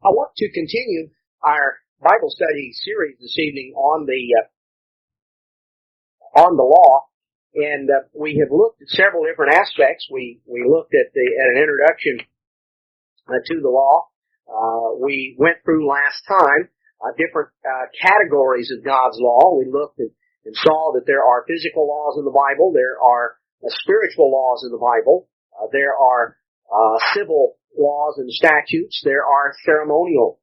I want to continue our Bible study series this evening on the law, and we have looked at several different aspects. We looked at an introduction to the law. We went through last time different categories of God's law. We looked at and saw that there are physical laws in the Bible, there are spiritual laws in the Bible, there are civil laws and statutes, there are ceremonial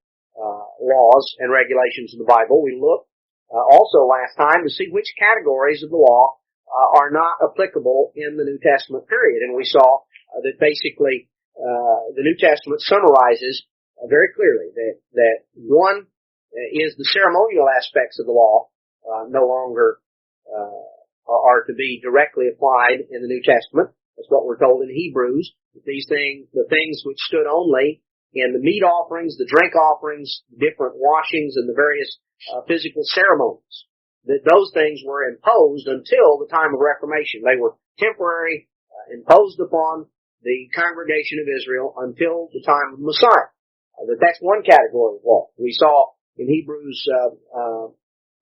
laws and regulations in the Bible. We looked also last time to see which categories of the law are not applicable in the New Testament period. And we saw that basically the New Testament summarizes very clearly that one is the ceremonial aspects of the law no longer are to be directly applied in the New Testament. That's what we're told in Hebrews. These things, the things which stood only in the meat offerings, the drink offerings, different washings, and the various physical ceremonies, that those things were imposed until the time of Reformation. They were temporary, imposed upon the congregation of Israel until the time of Messiah. That's one category of law. We saw in Hebrews,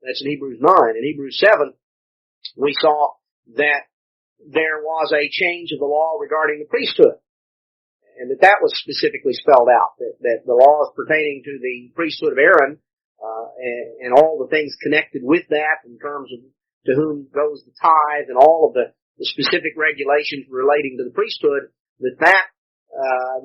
that's in Hebrews 9. In Hebrews 7, we saw that there was a change of the law regarding the priesthood, and that was specifically spelled out, that the laws pertaining to the priesthood of Aaron, and all the things connected with that in terms of to whom goes the tithe and all of the specific regulations relating to the priesthood,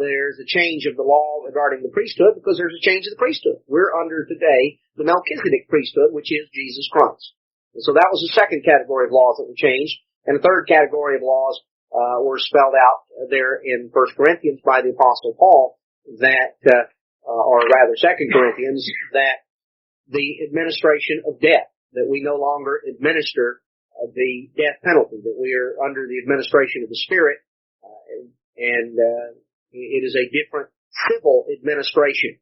there's a change of the law regarding the priesthood because there's a change of the priesthood. We're under today the Melchizedek priesthood, which is Jesus Christ. And so that was the second category of laws that were changed. And the third category of laws were spelled out there in 1 Corinthians by the Apostle Paul, or rather 2 Corinthians, that the administration of death, that we no longer administer the death penalty, that we are under the administration of the Spirit, and it is a different civil administration.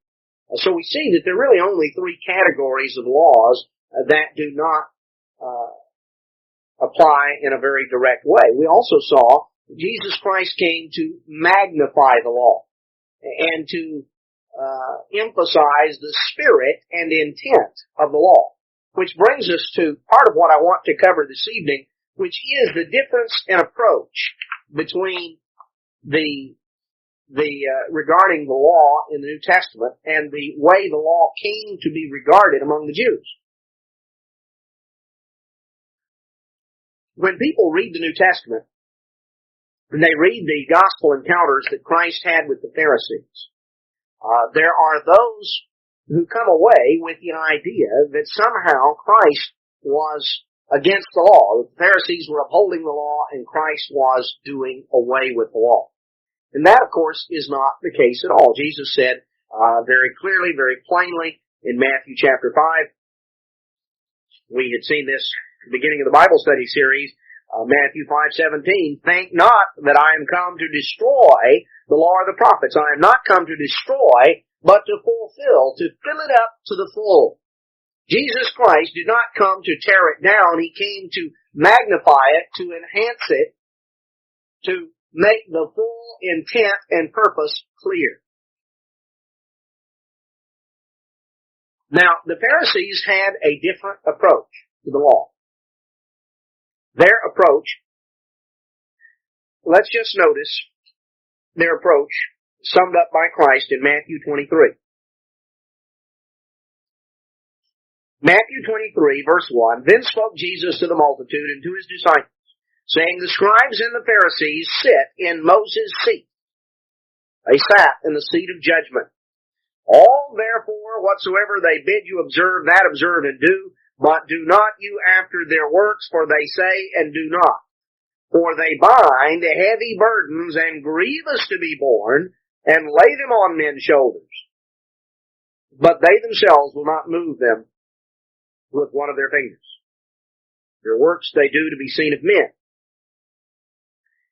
So we see that there are really only three categories of laws that do not apply in a very direct way. We also saw Jesus Christ came to magnify the law and to emphasize the spirit and intent of the law, which brings us to part of what I want to cover this evening, which is the difference in approach between regarding the law in the New Testament and the way the law came to be regarded among the Jews. When people read the New Testament, and they read the gospel encounters that Christ had with the Pharisees, there are those who come away with the idea that somehow Christ was against the law. The Pharisees were upholding the law, and Christ was doing away with the law. And that, of course, is not the case at all. Jesus said very clearly, very plainly in Matthew chapter 5, we had seen this at the beginning of the Bible study series, Matthew 5:17, "Think not that I am come to destroy the law or the prophets. I am not come to destroy, but to fulfill, to fill it up to the full." Jesus Christ did not come to tear it down. He came to magnify it, to enhance it, to make the full intent and purpose clear. Now, the Pharisees had a different approach to the law. Their approach, let's just notice their approach summed up by Christ in Matthew 23. Matthew 23, verse 1, "Then spoke Jesus to the multitude and to his disciples, saying, The scribes and the Pharisees sit in Moses' seat. They sat in the seat of judgment. All therefore whatsoever they bid you observe, that observe and do, but do not you after their works, for they say and do not. For they bind heavy burdens and grievous to be borne, and lay them on men's shoulders. But they themselves will not move them with one of their fingers. Their works they do to be seen of men."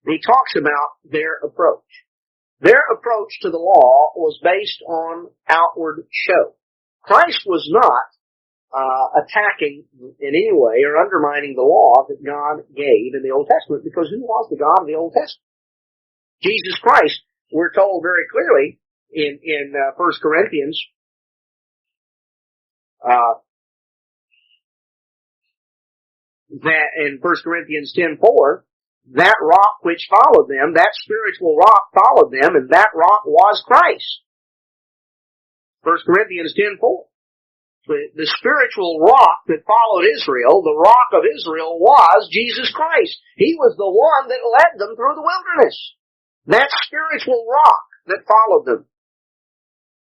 And he talks about their approach. Their approach to the law was based on outward show. Christ was not attacking in any way or undermining the law that God gave in the Old Testament, because who was the God of the Old Testament? Jesus Christ, we're told very clearly in 1 Corinthians, that in 1 Corinthians 10:4, that rock which followed them, that spiritual rock followed them, and that rock was Christ. 1 Corinthians 10:4. The spiritual rock that followed Israel, the rock of Israel, was Jesus Christ. He was the one that led them through the wilderness. That spiritual rock that followed them,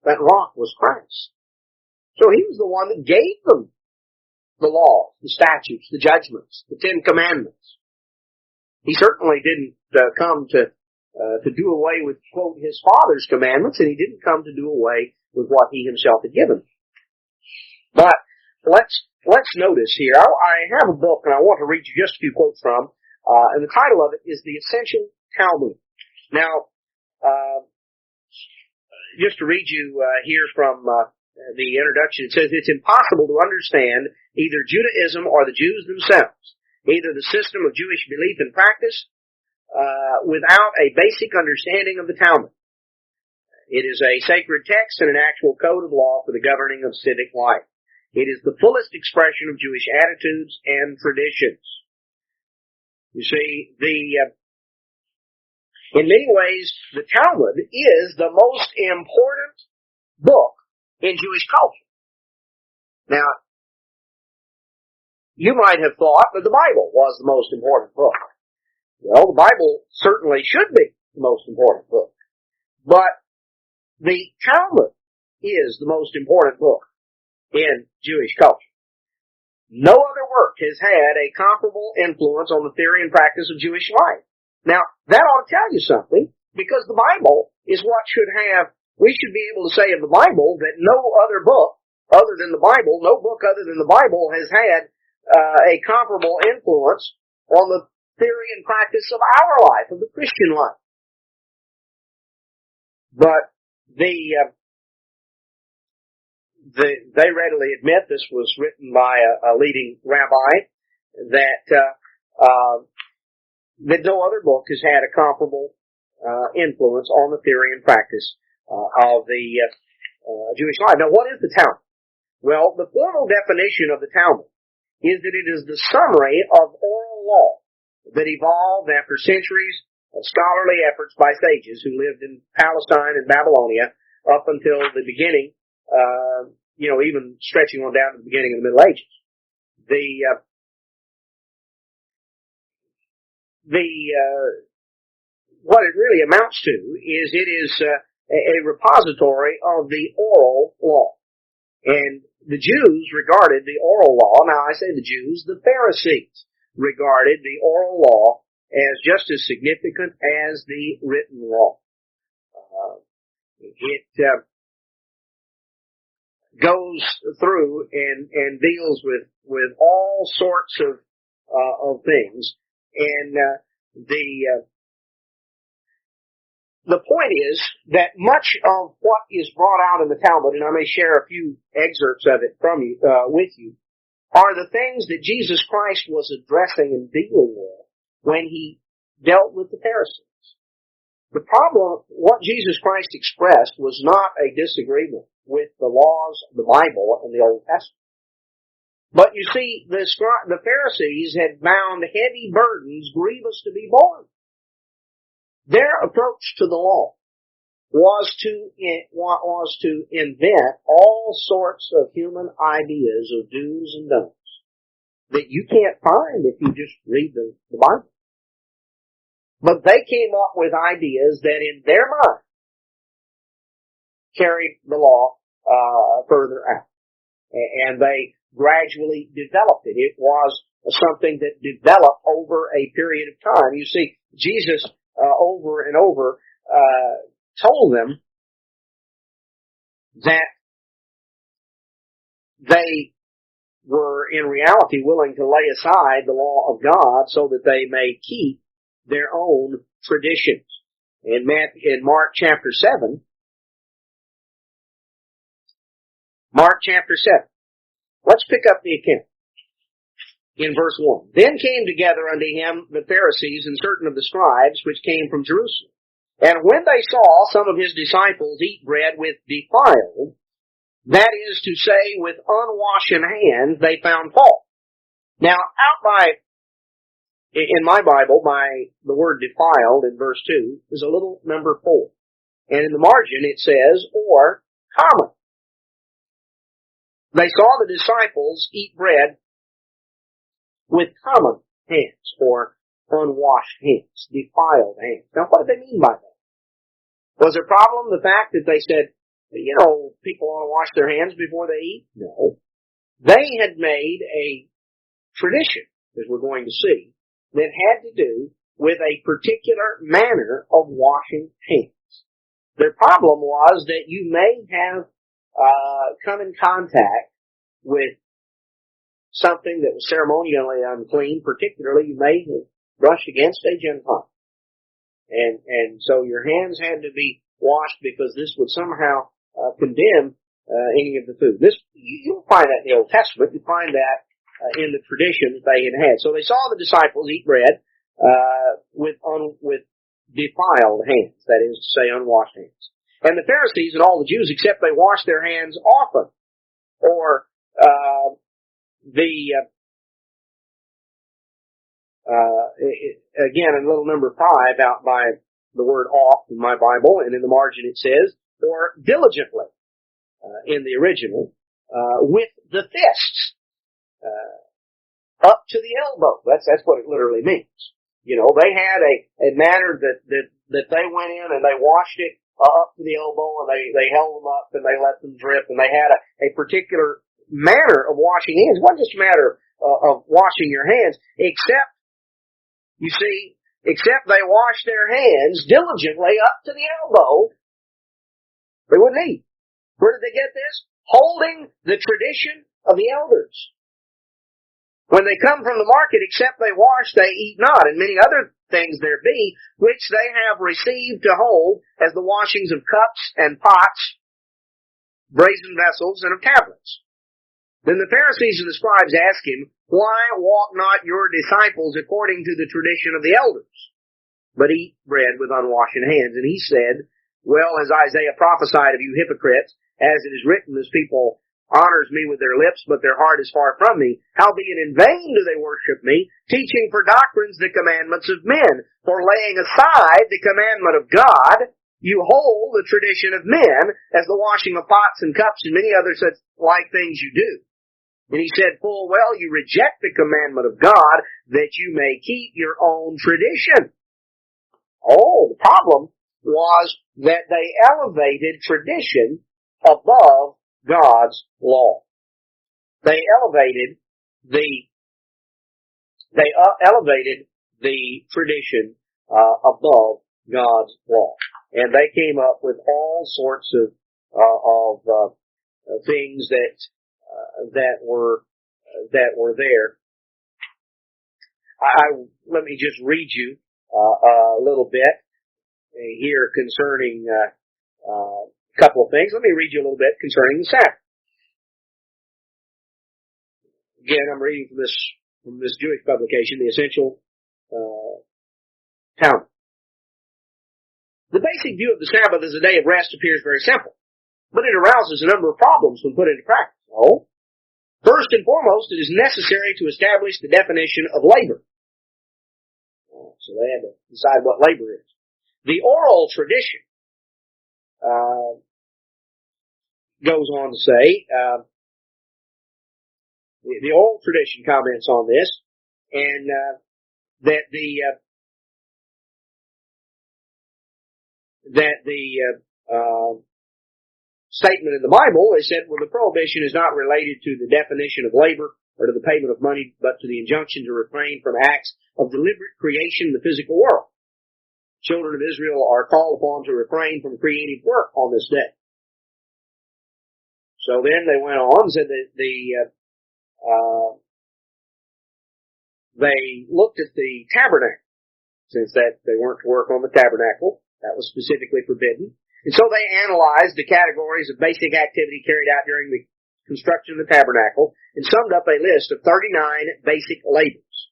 that rock was Christ. So He was the one that gave them the laws, the statutes, the judgments, the 10 Commandments. He certainly didn't come to do away with, quote, His Father's commandments, and He didn't come to do away with what He Himself had given. But let's notice here, I have a book, and I want to read you just a few quotes from, and the title of it is The Essential Talmud. Now, just to read you here from the introduction, it says, it's impossible to understand either Judaism or the Jews themselves, either the system of Jewish belief and practice, without a basic understanding of the Talmud. It is a sacred text and an actual code of law for the governing of civic life. It is the fullest expression of Jewish attitudes and traditions. You see, in many ways, the Talmud is the most important book in Jewish culture. Now, you might have thought that the Bible was the most important book. Well, the Bible certainly should be the most important book. But the Talmud is the most important book in Jewish culture. No other work has had a comparable influence on the theory and practice of Jewish life. Now, that ought to tell you something, because the Bible is what we should be able to say of the Bible that no other book other than the Bible, no book other than the Bible has had a comparable influence on the theory and practice of our life, of the Christian life. But they readily admit this was written by a leading rabbi, that no other book has had a comparable influence on the theory and practice of the Jewish life. Now, what is the Talmud? Well, the formal definition of the Talmud is that it is the summary of oral law that evolved after centuries of scholarly efforts by sages who lived in Palestine and Babylonia up until the beginning, even stretching on down to the beginning of the Middle Ages. What it really amounts to is it is a repository of the oral law. And the Jews regarded the oral law, now I say the Jews, the Pharisees regarded the oral law as just as significant as the written law. It goes through and deals with all sorts of things, and the point is that much of what is brought out in the Talmud, and I may share a few excerpts of it from you with you, are the things that Jesus Christ was addressing and dealing with when He dealt with the Pharisees. The problem, what Jesus Christ expressed, was not a disagreement with the laws of the Bible and the Old Testament. But you see, the Pharisees had bound heavy burdens grievous to be borne. Their approach to the law was to invent all sorts of human ideas of do's and don'ts that you can't find if you just read the Bible. But they came up with ideas that in their mind carried the law further out. And they gradually developed it. It was something that developed over a period of time. You see, Jesus over and over told them that they were in reality willing to lay aside the law of God so that they may keep their own traditions. In Mark chapter 7, let's pick up the account in verse 1. Then came together unto him the Pharisees and certain of the scribes which came from Jerusalem. And when they saw some of his disciples eat bread with defiled, that is to say, with unwashen hands, they found fault. Now, in my Bible, the word defiled in verse 2 is a little number 4. And in the margin it says, or common. They saw the disciples eat bread with common hands, or unwashed hands, defiled hands. Now, what did they mean by that? Was the problem the fact that they said, people want to wash their hands before they eat? No. They had made a tradition, as we're going to see, that had to do with a particular manner of washing hands. Their problem was that you may have come in contact with something that was ceremonially unclean, particularly you may have brushed against a Gentile. And so your hands had to be washed because this would somehow condemn any of the food. You'll find that in the Old Testament. You find that in the traditions they had. So they saw the disciples eat bread with defiled hands, that is to say, unwashed hands. And the Pharisees and all the Jews, except they washed their hands often, or again, in little number 5, out by the word oft in my Bible, and in the margin it says, or diligently, in the original, with the fists, up to the elbow. That's what it literally means. They had a manner that they went in and they washed it up to the elbow, and they held them up and they let them drip, and they had a particular manner of washing hands. It wasn't just a matter of washing your hands, except they washed their hands diligently up to the elbow. They wouldn't eat. Where did they get this? Holding the tradition of the elders. When they come from the market, except they wash, they eat not, and many other things there be, which they have received to hold as the washings of cups and pots, brazen vessels, and of tablets. Then the Pharisees and the scribes asked him, why walk not your disciples according to the tradition of the elders, but eat bread with unwashed hands? And he said, well, as Isaiah prophesied of you hypocrites, as it is written, this people honors me with their lips, but their heart is far from me. Howbeit in vain do they worship me, teaching for doctrines the commandments of men. For laying aside the commandment of God, you hold the tradition of men, as the washing of pots and cups and many other such like things you do. And he said, full well, you reject the commandment of God, that you may keep your own tradition. Oh, the problem was that they elevated tradition above God's law. They elevated the tradition above God's law, and they came up with all sorts of things that were there. Let me just read you a little bit here concerning a couple of things. Let me read you a little bit concerning the Sabbath. Again, I'm reading from this Jewish publication, the Essential Talmud. The basic view of the Sabbath as a day of rest appears very simple, but it arouses a number of problems when put into practice. Oh, first and foremost, it is necessary to establish the definition of labor. So they had to decide what labor is. The oral tradition goes on to say, the oral tradition comments on this, and that the statement in the Bible is said, well, the prohibition is not related to the definition of labor or to the payment of money, but to the injunction to refrain from acts of deliberate creation in the physical world. Children of Israel are called upon to refrain from creative work on this day. So then they went on and said that they looked at the tabernacle, since that they weren't to work on the tabernacle. That was specifically forbidden. And so they analyzed the categories of basic activity carried out during the construction of the tabernacle and summed up a list of 39 basic labors,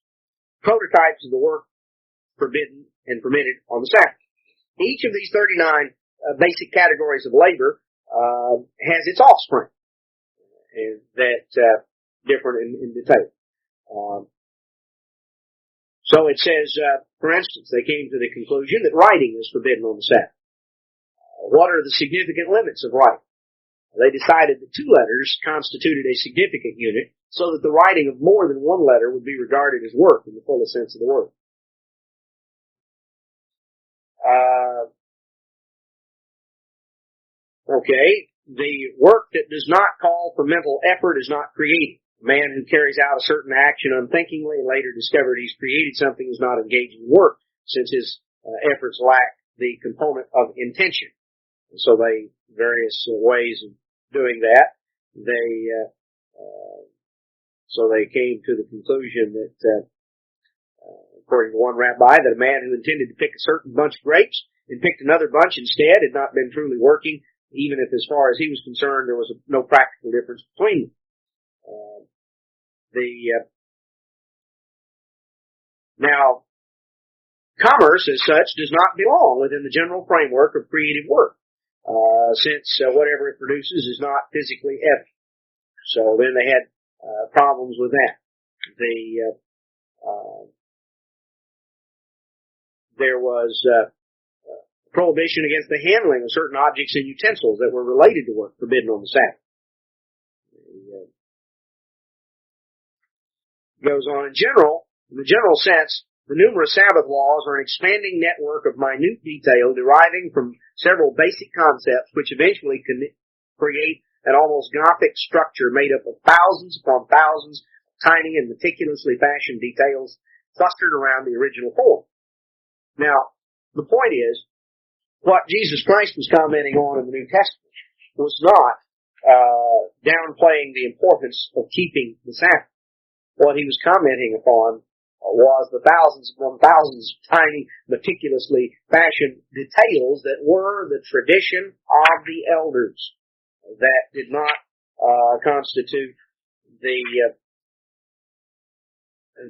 prototypes of the work forbidden and permitted on the Sabbath. Each of these 39 basic categories of labor has its offspring, and that different in detail. So it says, for instance, they came to the conclusion that writing is forbidden on the Sabbath. What are the significant limits of writing? They decided that 2 letters constituted a significant unit, so that the writing of more than 1 letter would be regarded as work in the fullest sense of the word. Okay, the work that does not call for mental effort is not creative. A man who carries out a certain action unthinkingly and later discovered he's created something is not engaged in work, since his efforts lack the component of intention. And so various ways of doing that, so they came to the conclusion that, according to one rabbi, that a man who intended to pick a certain bunch of grapes and picked another bunch instead had not been truly working, even if as far as he was concerned there was no practical difference between them. Now, commerce as such does not belong within the general framework of creative work, since whatever it produces is not physically evident. So then they had problems with that. There was prohibition against the handling of certain objects and utensils that were related to work, forbidden on the Sabbath. Goes on in the general sense, the numerous Sabbath laws are an expanding network of minute detail deriving from several basic concepts which eventually create an almost Gothic structure made up of thousands upon thousands of tiny and meticulously fashioned details clustered around the original form. Now, the point is, what Jesus Christ was commenting on in the New Testament was not downplaying the importance of keeping the Sabbath. What he was commenting upon was the thousands upon thousands of tiny, meticulously fashioned details that were the tradition of the elders that did not constitute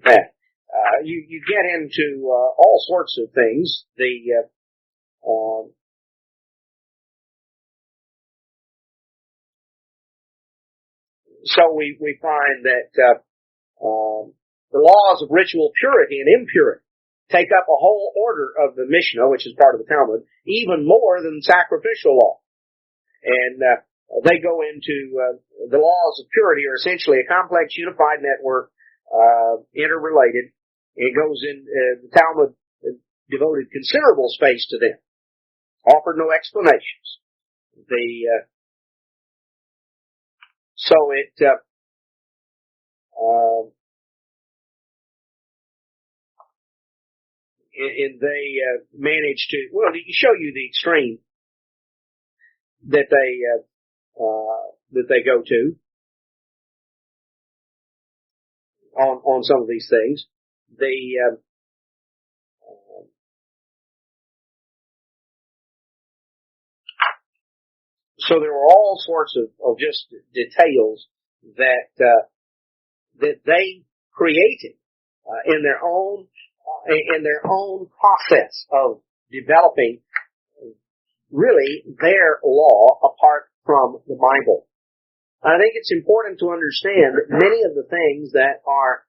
that. You get into all sorts of things. So we find that the laws of ritual purity and impurity take up a whole order of the Mishnah, which is part of the Talmud, even more than sacrificial law. And they go into the laws of purity are essentially a complex, unified network, interrelated. It goes in the Talmud devoted considerable space to them, offered no explanations. They manage to, well, to show you the extreme that they go to on some of these things. So there were all sorts of just details that they created in their own process of developing really their law apart from the Bible. I think it's important to understand that many of the things that are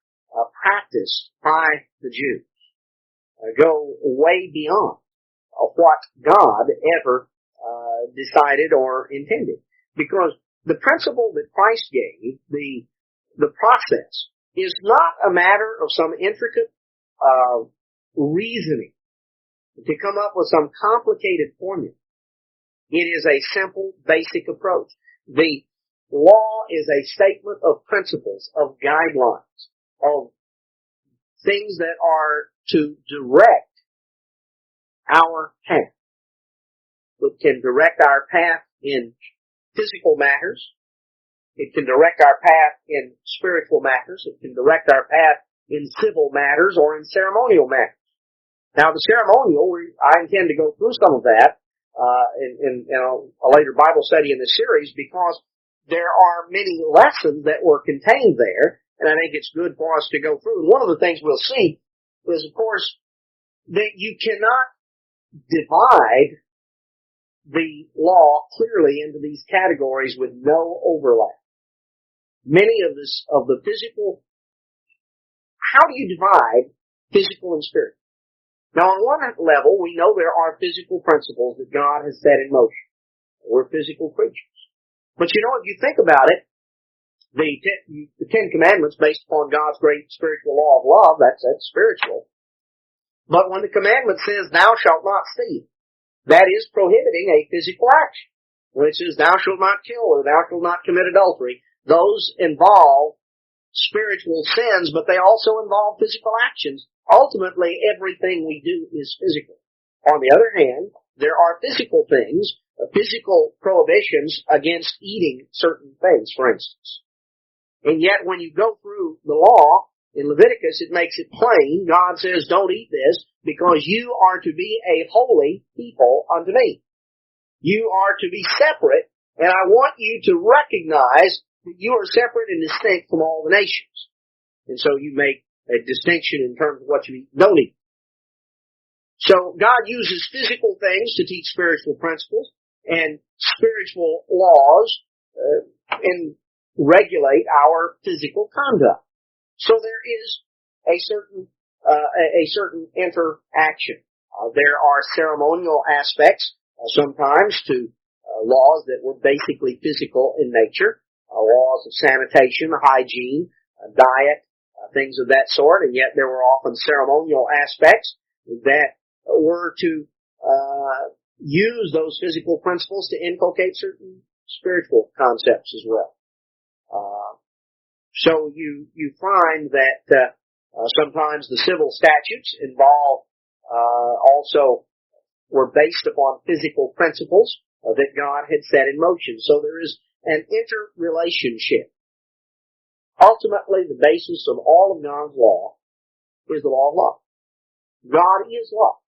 practiced by the Jews go way beyond what God ever decided or intended. Because the principle that Christ gave, the process, is not a matter of some intricate reasoning to come up with some complicated formula. It is a simple, basic approach. The law is a statement of principles, of guidelines, of things that are to direct our path. It can direct our path in physical matters. It can direct our path in spiritual matters. It can direct our path in civil matters or in ceremonial matters. Now, the ceremonial, I intend to go through some of that in a later Bible study in this series, because there are many lessons that were contained there, and I think it's good for us to go through. And one of the things we'll see is, of course, that you cannot divide the law clearly into these categories with no overlap. Many of the physical, how do you divide physical and spiritual? Now on one level, we know there are physical principles that God has set in motion. We're physical creatures. But you know, if you think about it, the Ten Commandments based upon God's great spiritual law of love, that's spiritual. But when the commandment says, thou shalt not steal, that is prohibiting a physical action. When it says, thou shalt not kill or thou shalt not commit adultery, those involve spiritual sins, but they also involve physical actions. Ultimately, everything we do is physical. On the other hand, there are physical things, physical prohibitions against eating certain things, for instance. And yet, when you go through the law, in Leviticus, it makes it plain. God says, don't eat this because you are to be a holy people unto me. You are to be separate, and I want you to recognize that you are separate and distinct from all the nations. And so you make a distinction in terms of what you eat and don't eat. So God uses physical things to teach spiritual principles, and spiritual laws and regulate our physical conduct. So there is a certain interaction. There are ceremonial aspects sometimes to laws that were basically physical in nature, laws of sanitation, hygiene, diet, things of that sort, and yet there were often ceremonial aspects that were to use those physical principles to inculcate certain spiritual concepts as well. So you find that sometimes the civil statutes involve also were based upon physical principles that God had set in motion. So there is an interrelationship. Ultimately, the basis of all of God's law is the law of love. God is love.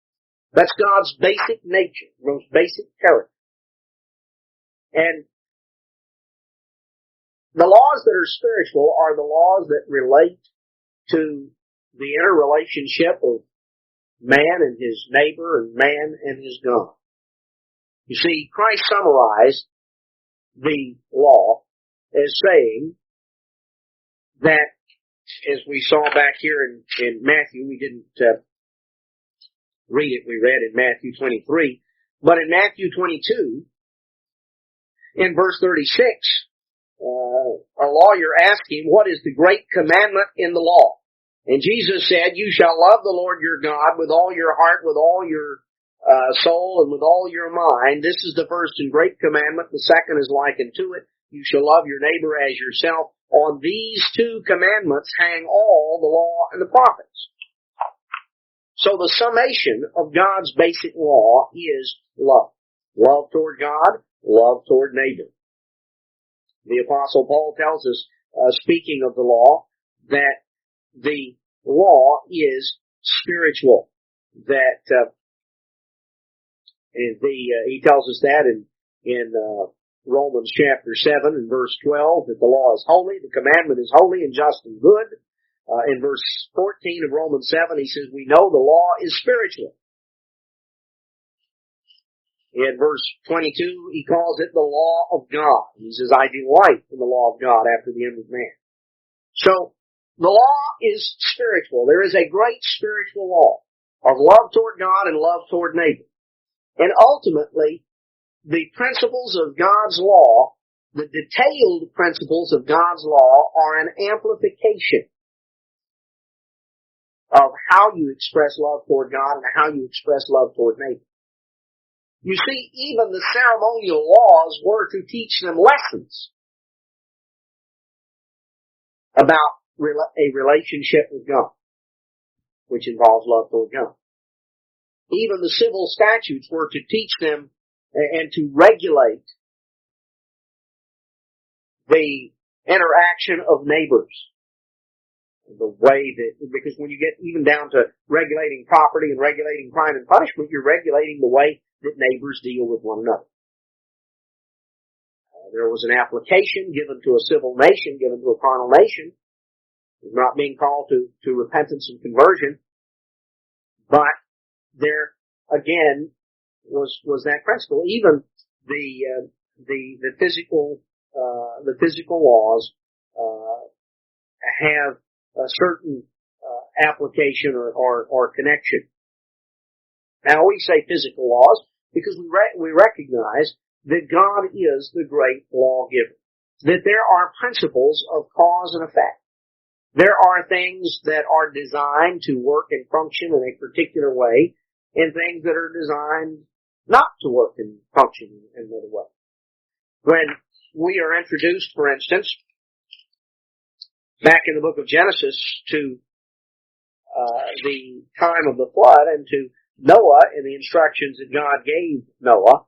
That's God's basic nature, most basic character. And the laws that are spiritual are the laws that relate to the interrelationship of man and his neighbor and man and his God. You see, Christ summarized the law as saying that, as we saw back here in Matthew, we didn't read it, we read in Matthew 23, but in Matthew 22, in verse 36, a lawyer asked him, what is the great commandment in the law? And Jesus said, you shall love the Lord your God with all your heart, with all your soul, and with all your mind. This is the first and great commandment. The second is likened to it. You shall love your neighbor as yourself. On these two commandments hang all the law and the prophets. So the summation of God's basic law is love. Love toward God, love toward neighbor. The Apostle Paul tells us, speaking of the law, that the law is spiritual. That he tells us that in Romans chapter 7 and verse 12, that the law is holy, the commandment is holy and just and good. In verse 14 of Romans 7, he says, we know the law is spiritual. In verse 22, he calls it the law of God. He says, I delight in the law of God after the inward man. So, the law is spiritual. There is a great spiritual law of love toward God and love toward neighbor. And ultimately, the principles of God's law, the detailed principles of God's law, are an amplification of how you express love toward God and how you express love toward neighbor. You see, even the ceremonial laws were to teach them lessons about a relationship with God, which involves love toward God. Even the civil statutes were to teach them and to regulate the interaction of neighbors. The way that, because when you get even down to regulating property and regulating crime and punishment, you're regulating the way that neighbors deal with one another. There was an application given to a civil nation, given to a carnal nation, not being called to repentance and conversion, but there again, was that principle. Even the physical laws, have a certain, application or connection. Now we say physical laws because we recognize that God is the great lawgiver. That there are principles of cause and effect. There are things that are designed to work and function in a particular way, and things that are designed not to work and function in another way. When we are introduced, for instance, back in the book of Genesis to the time of the flood and to Noah and the instructions that God gave Noah,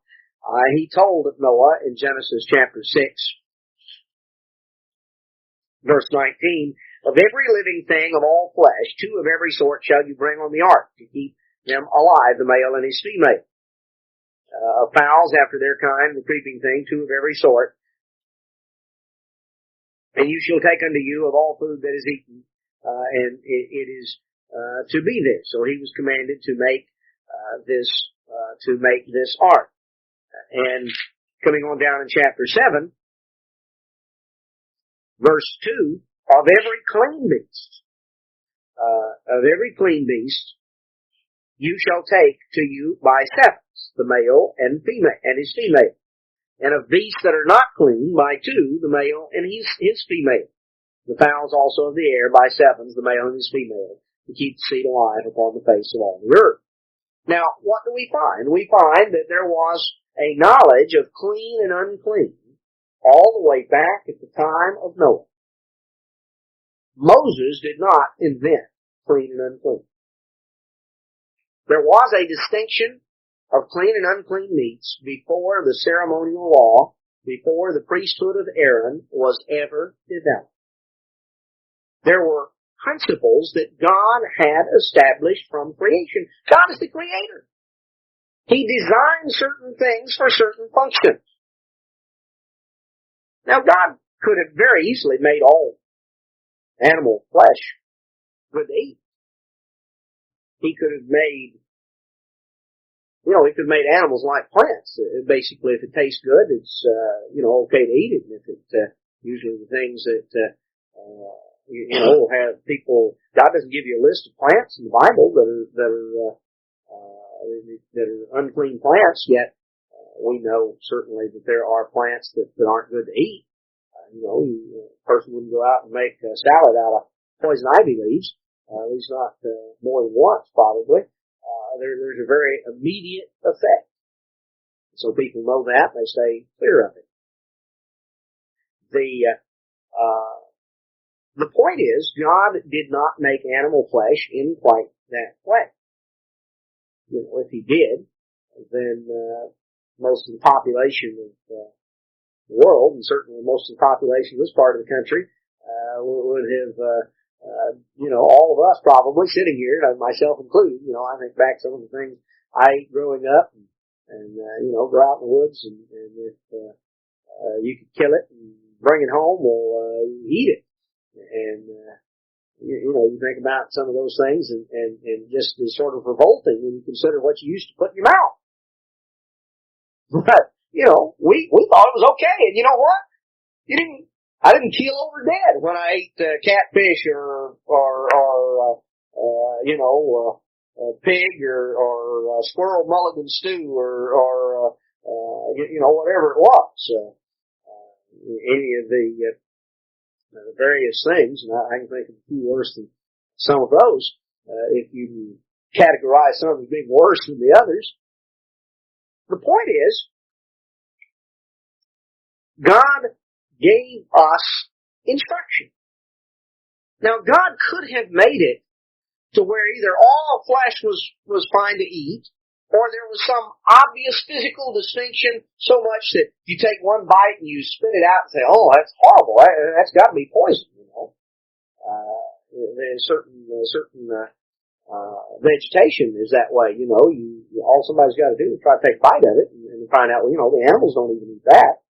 he told Noah in Genesis chapter 6, verse 19, of every living thing of all flesh, 2 of every sort shall you bring on the ark to keep them alive, the male and his female. Of fowls after their kind, the creeping thing, 2 of every sort. And you shall take unto you of all food that is eaten, and it is to be this. So he was commanded to make this ark. And coming on down in chapter 7, verse 2, of every clean beast, you shall take to you by sevens, the male and female, and his female. And of beasts that are not clean, by 2, the male and his female. The fowls also of the air, by sevens, the male and his female, to keep the seed alive upon the face of all the earth. Now, what do we find? We find that there was a knowledge of clean and unclean all the way back at the time of Noah. Moses did not invent clean and unclean. There was a distinction of clean and unclean meats before the ceremonial law, before the priesthood of Aaron was ever developed. There were principles that God had established from creation. God is the creator. He designed certain things for certain functions. Now God could have very easily made all animal flesh good to eat. He could have made, he could have made animals like plants. Basically, if it tastes good, it's, okay to eat it. And if it, usually the things that, have people, God doesn't give you a list of plants in the Bible that are unclean plants, yet, we know certainly that there are plants that aren't good to eat. A person wouldn't go out and make a salad out of poison ivy leaves, at least not, more than once probably. There's a very immediate effect. So people know that, they stay clear of it. The point is, God did not make animal flesh in quite that way. If He did, then, most of the population of, the world, and certainly most of the population of this part of the country, would have, all of us probably sitting here, myself included, I think back some of the things I ate growing up and go out in the woods and if, you could kill it and bring it home, well, eat it. And, you think about some of those things and just is sort of revolting when you consider what you used to put in your mouth. But, we thought it was okay. And you know what? I didn't keel over dead when I ate catfish or pig or squirrel mulligan stew or whatever it was. Any of the various things, and I can think of a few worse than some of those, if you categorize some as being worse than the others. The point is, God gave us instruction. Now, God could have made it to where either all flesh was fine to eat, or there was some obvious physical distinction so much that you take one bite and you spit it out and say, oh, that's horrible, that's got to be poison, There's certain vegetation is that way, all somebody's got to do is try to take a bite of it and find out, the animals don't even eat that.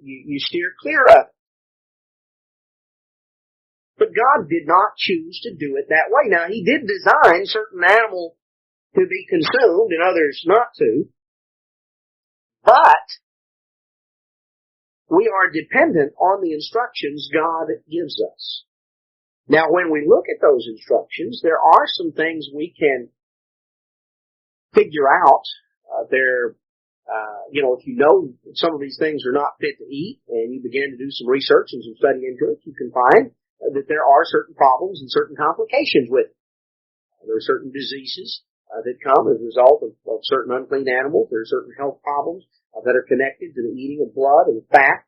You steer clear of it. But God did not choose to do it that way. Now, He did design certain animals to be consumed and others not to. But we are dependent on the instructions God gives us. Now, when we look at those instructions, there are some things we can figure out. If you know some of these things are not fit to eat, and you begin to do some research and some study into it, you can find that there are certain problems and certain complications with it. There are certain diseases that come as a result of certain unclean animals. There are certain health problems that are connected to the eating of blood and fat.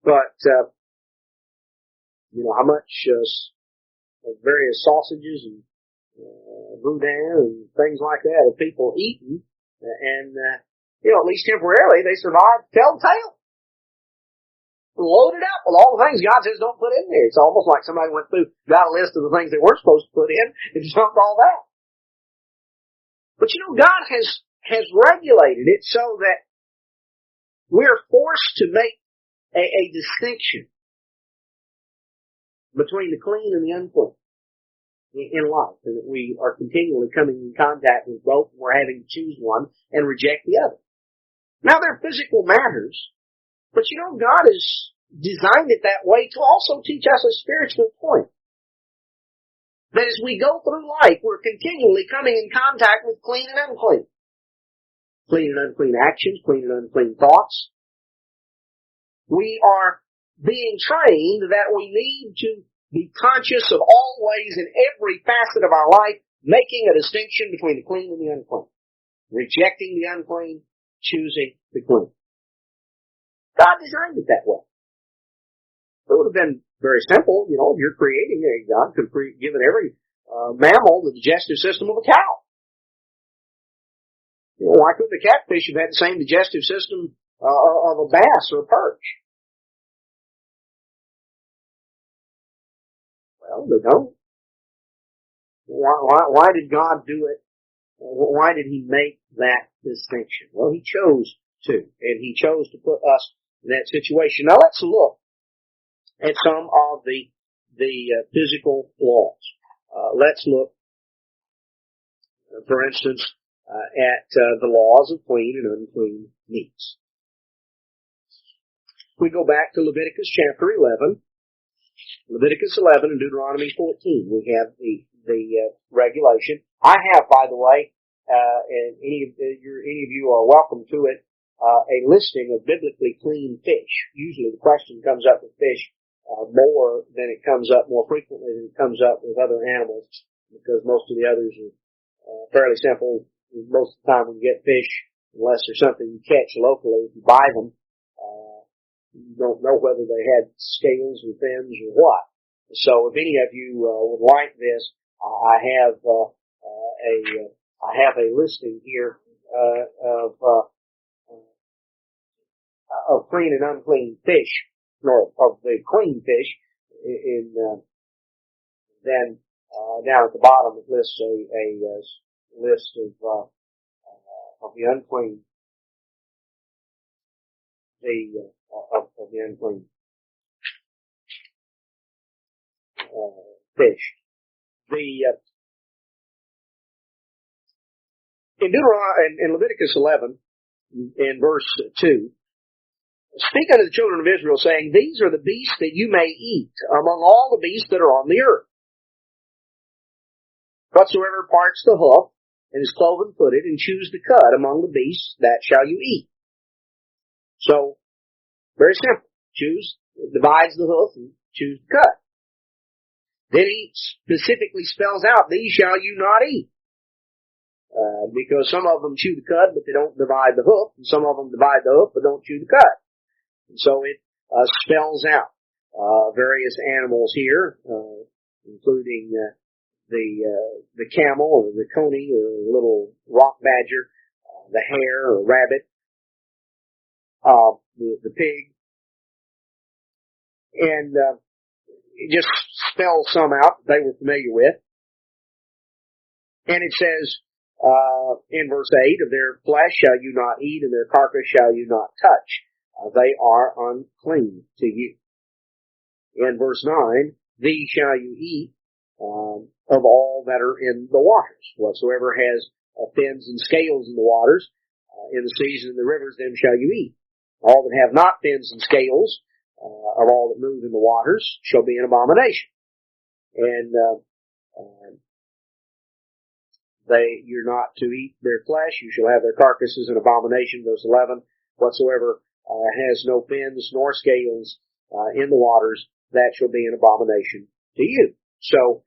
But, how much various sausages and boudin and things like that have people eaten, and, at least temporarily, they survive to tell the tale. Loaded up with all the things God says don't put in there. It's almost like somebody went through, got a list of the things they weren't supposed to put in, and dumped all that. But God has regulated it so that we're forced to make a distinction between the clean and the unclean in life, and that we are continually coming in contact with both, and we're having to choose one and reject the other. Now, they're physical matters, but God has designed it that way to also teach us a spiritual point. That as we go through life, we're continually coming in contact with clean and unclean. Clean and unclean actions, clean and unclean thoughts. We are being trained that we need to be conscious of always in every facet of our life making a distinction between the clean and the unclean. Rejecting the unclean, choosing the clean. God designed it that way. It would have been very simple, if you're creating a God could have given every mammal the digestive system of a cow. Why couldn't the catfish have had the same digestive system of a bass or a perch? Well, they don't. Why did God do it? Why did He make that distinction? Well, He chose to, and He chose to put us in that situation. Now let's look at some of the physical laws. Let's look, for instance, at the laws of clean and unclean meats. We go back to Leviticus chapter 11. Leviticus 11 and Deuteronomy 14. We have the regulation. I have, by the way, and any of you are welcome to it, a listing of biblically clean fish. Usually the question comes up with fish more frequently than it comes up with other animals, because most of the others are fairly simple. Most of the time when you get fish, unless there's something you catch locally, if you buy them, you don't know whether they had scales or fins or what. So if any of you would like this, I have a listing here of clean and unclean fish, or of the clean fish. Then down at the bottom it lists a list of the unclean, of the unclean fish. In Leviticus 11, in verse 2, speak unto the children of Israel, saying, these are the beasts that you may eat among all the beasts that are on the earth. Whatsoever parts the hoof, and is cloven-footed, and chews the cud among the beasts, that shall you eat. So, very simple. Divides the hoof and chews the cud. Then he specifically spells out, these shall you not eat. Because some of them chew the cud, but they don't divide the hoof, and some of them divide the hoof, but don't chew the cud. And so it spells out various animals here, including the camel, or the coney, or the little rock badger, the hare or rabbit, the pig, and it just spells some out that they were familiar with. And it says in verse 8, of their flesh shall you not eat, and their carcass shall you not touch. they are unclean to you. In verse 9, these shall you eat of all that are in the waters. Whatsoever has fins and scales in the waters, in the seas and in the rivers, them shall you eat. All that have not fins and scales, of all that move in the waters, shall be an abomination. And you're not to eat their flesh. You shall have their carcasses an abomination. Verse 11, whatsoever has no fins nor scales in the waters, that shall be an abomination to you. So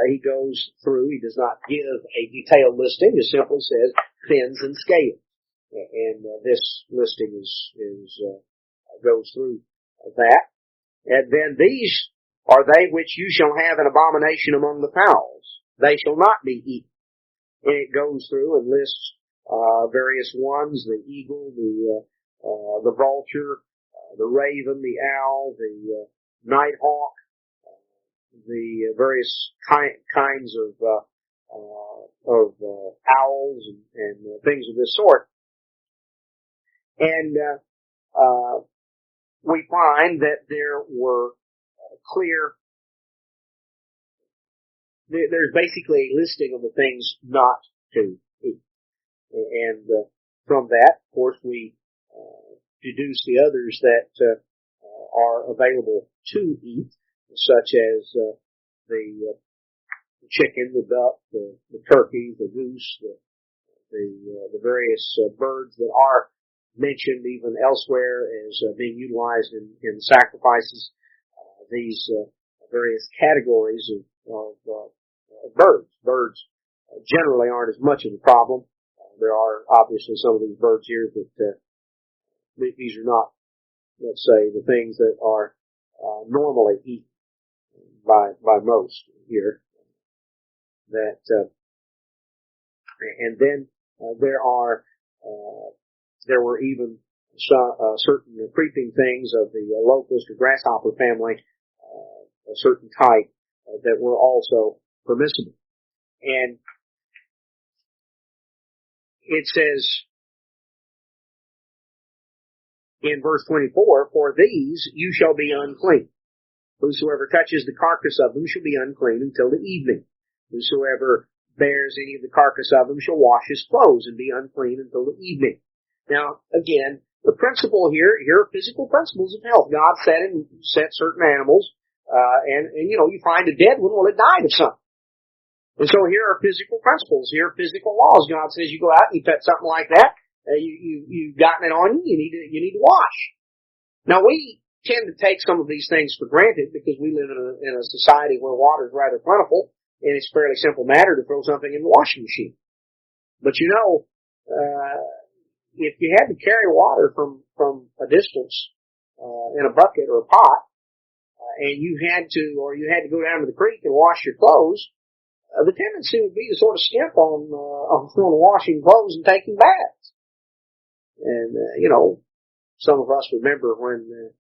he goes through. He does not give a detailed listing. He simply says fins and scales. And this listing goes through that. And then these are they which you shall have an abomination among the fowls. They shall not be eaten. And it goes through and lists various ones: the eagle, the vulture, the raven, the owl, the nighthawk, the various kinds of owls and things of this sort. And we find that there were there's basically a listing of the things not to eat. And from that, of course, we deduce the others that are available to eat, such as the chicken, the duck, the turkey, the goose, the various birds that are mentioned even elsewhere as being utilized in sacrifices. These various categories of birds. Birds generally aren't as much of a problem. There are obviously some of these birds here that these are not, let's say, the things that are normally eaten by most here. That and then there were even certain creeping things of the locust or grasshopper family, a certain type that were also permissible. And it says in verse 24, for these you shall be unclean. Whosoever touches the carcass of them shall be unclean until the evening. Whosoever bears any of the carcass of them shall wash his clothes and be unclean until the evening. Now, again, the principle here are physical principles of health. God set certain animals, and you find a dead one, well, it died of something. And so here are physical principles. Here are physical laws. God says you go out and you touch something like that, you've gotten it on you, you need to wash. Now, we tend to take some of these things for granted because we live in a society where water is rather plentiful, and it's a fairly simple matter to throw something in the washing machine. But if you had to carry water from a distance in a bucket or a pot, and you had to go down to the creek and wash your clothes, the tendency would be to sort of skimp on washing clothes and taking baths. And some of us remember when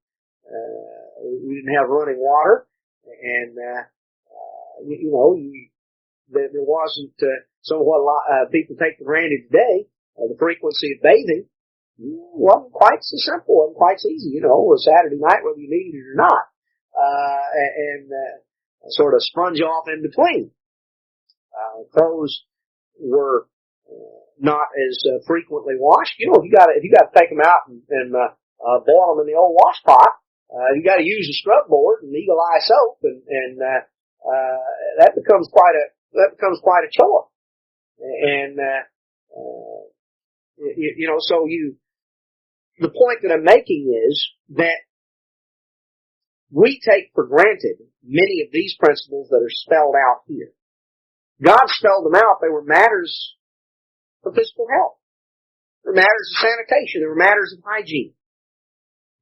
we didn't have running water, and there wasn't some of what people take for granted today. The frequency of bathing wasn't quite so simple, wasn't quite so easy, a Saturday night, whether you needed it or not, and sort of sponge off in between. Clothes were not as frequently washed. If you got to take them out and boil them in the old wash pot, you got to use a scrub board and Eagle Eye soap, and that becomes quite a chore. And the point that I'm making is that we take for granted many of these principles that are spelled out here. God spelled them out. They were matters of physical health. They were matters of sanitation. They were matters of hygiene.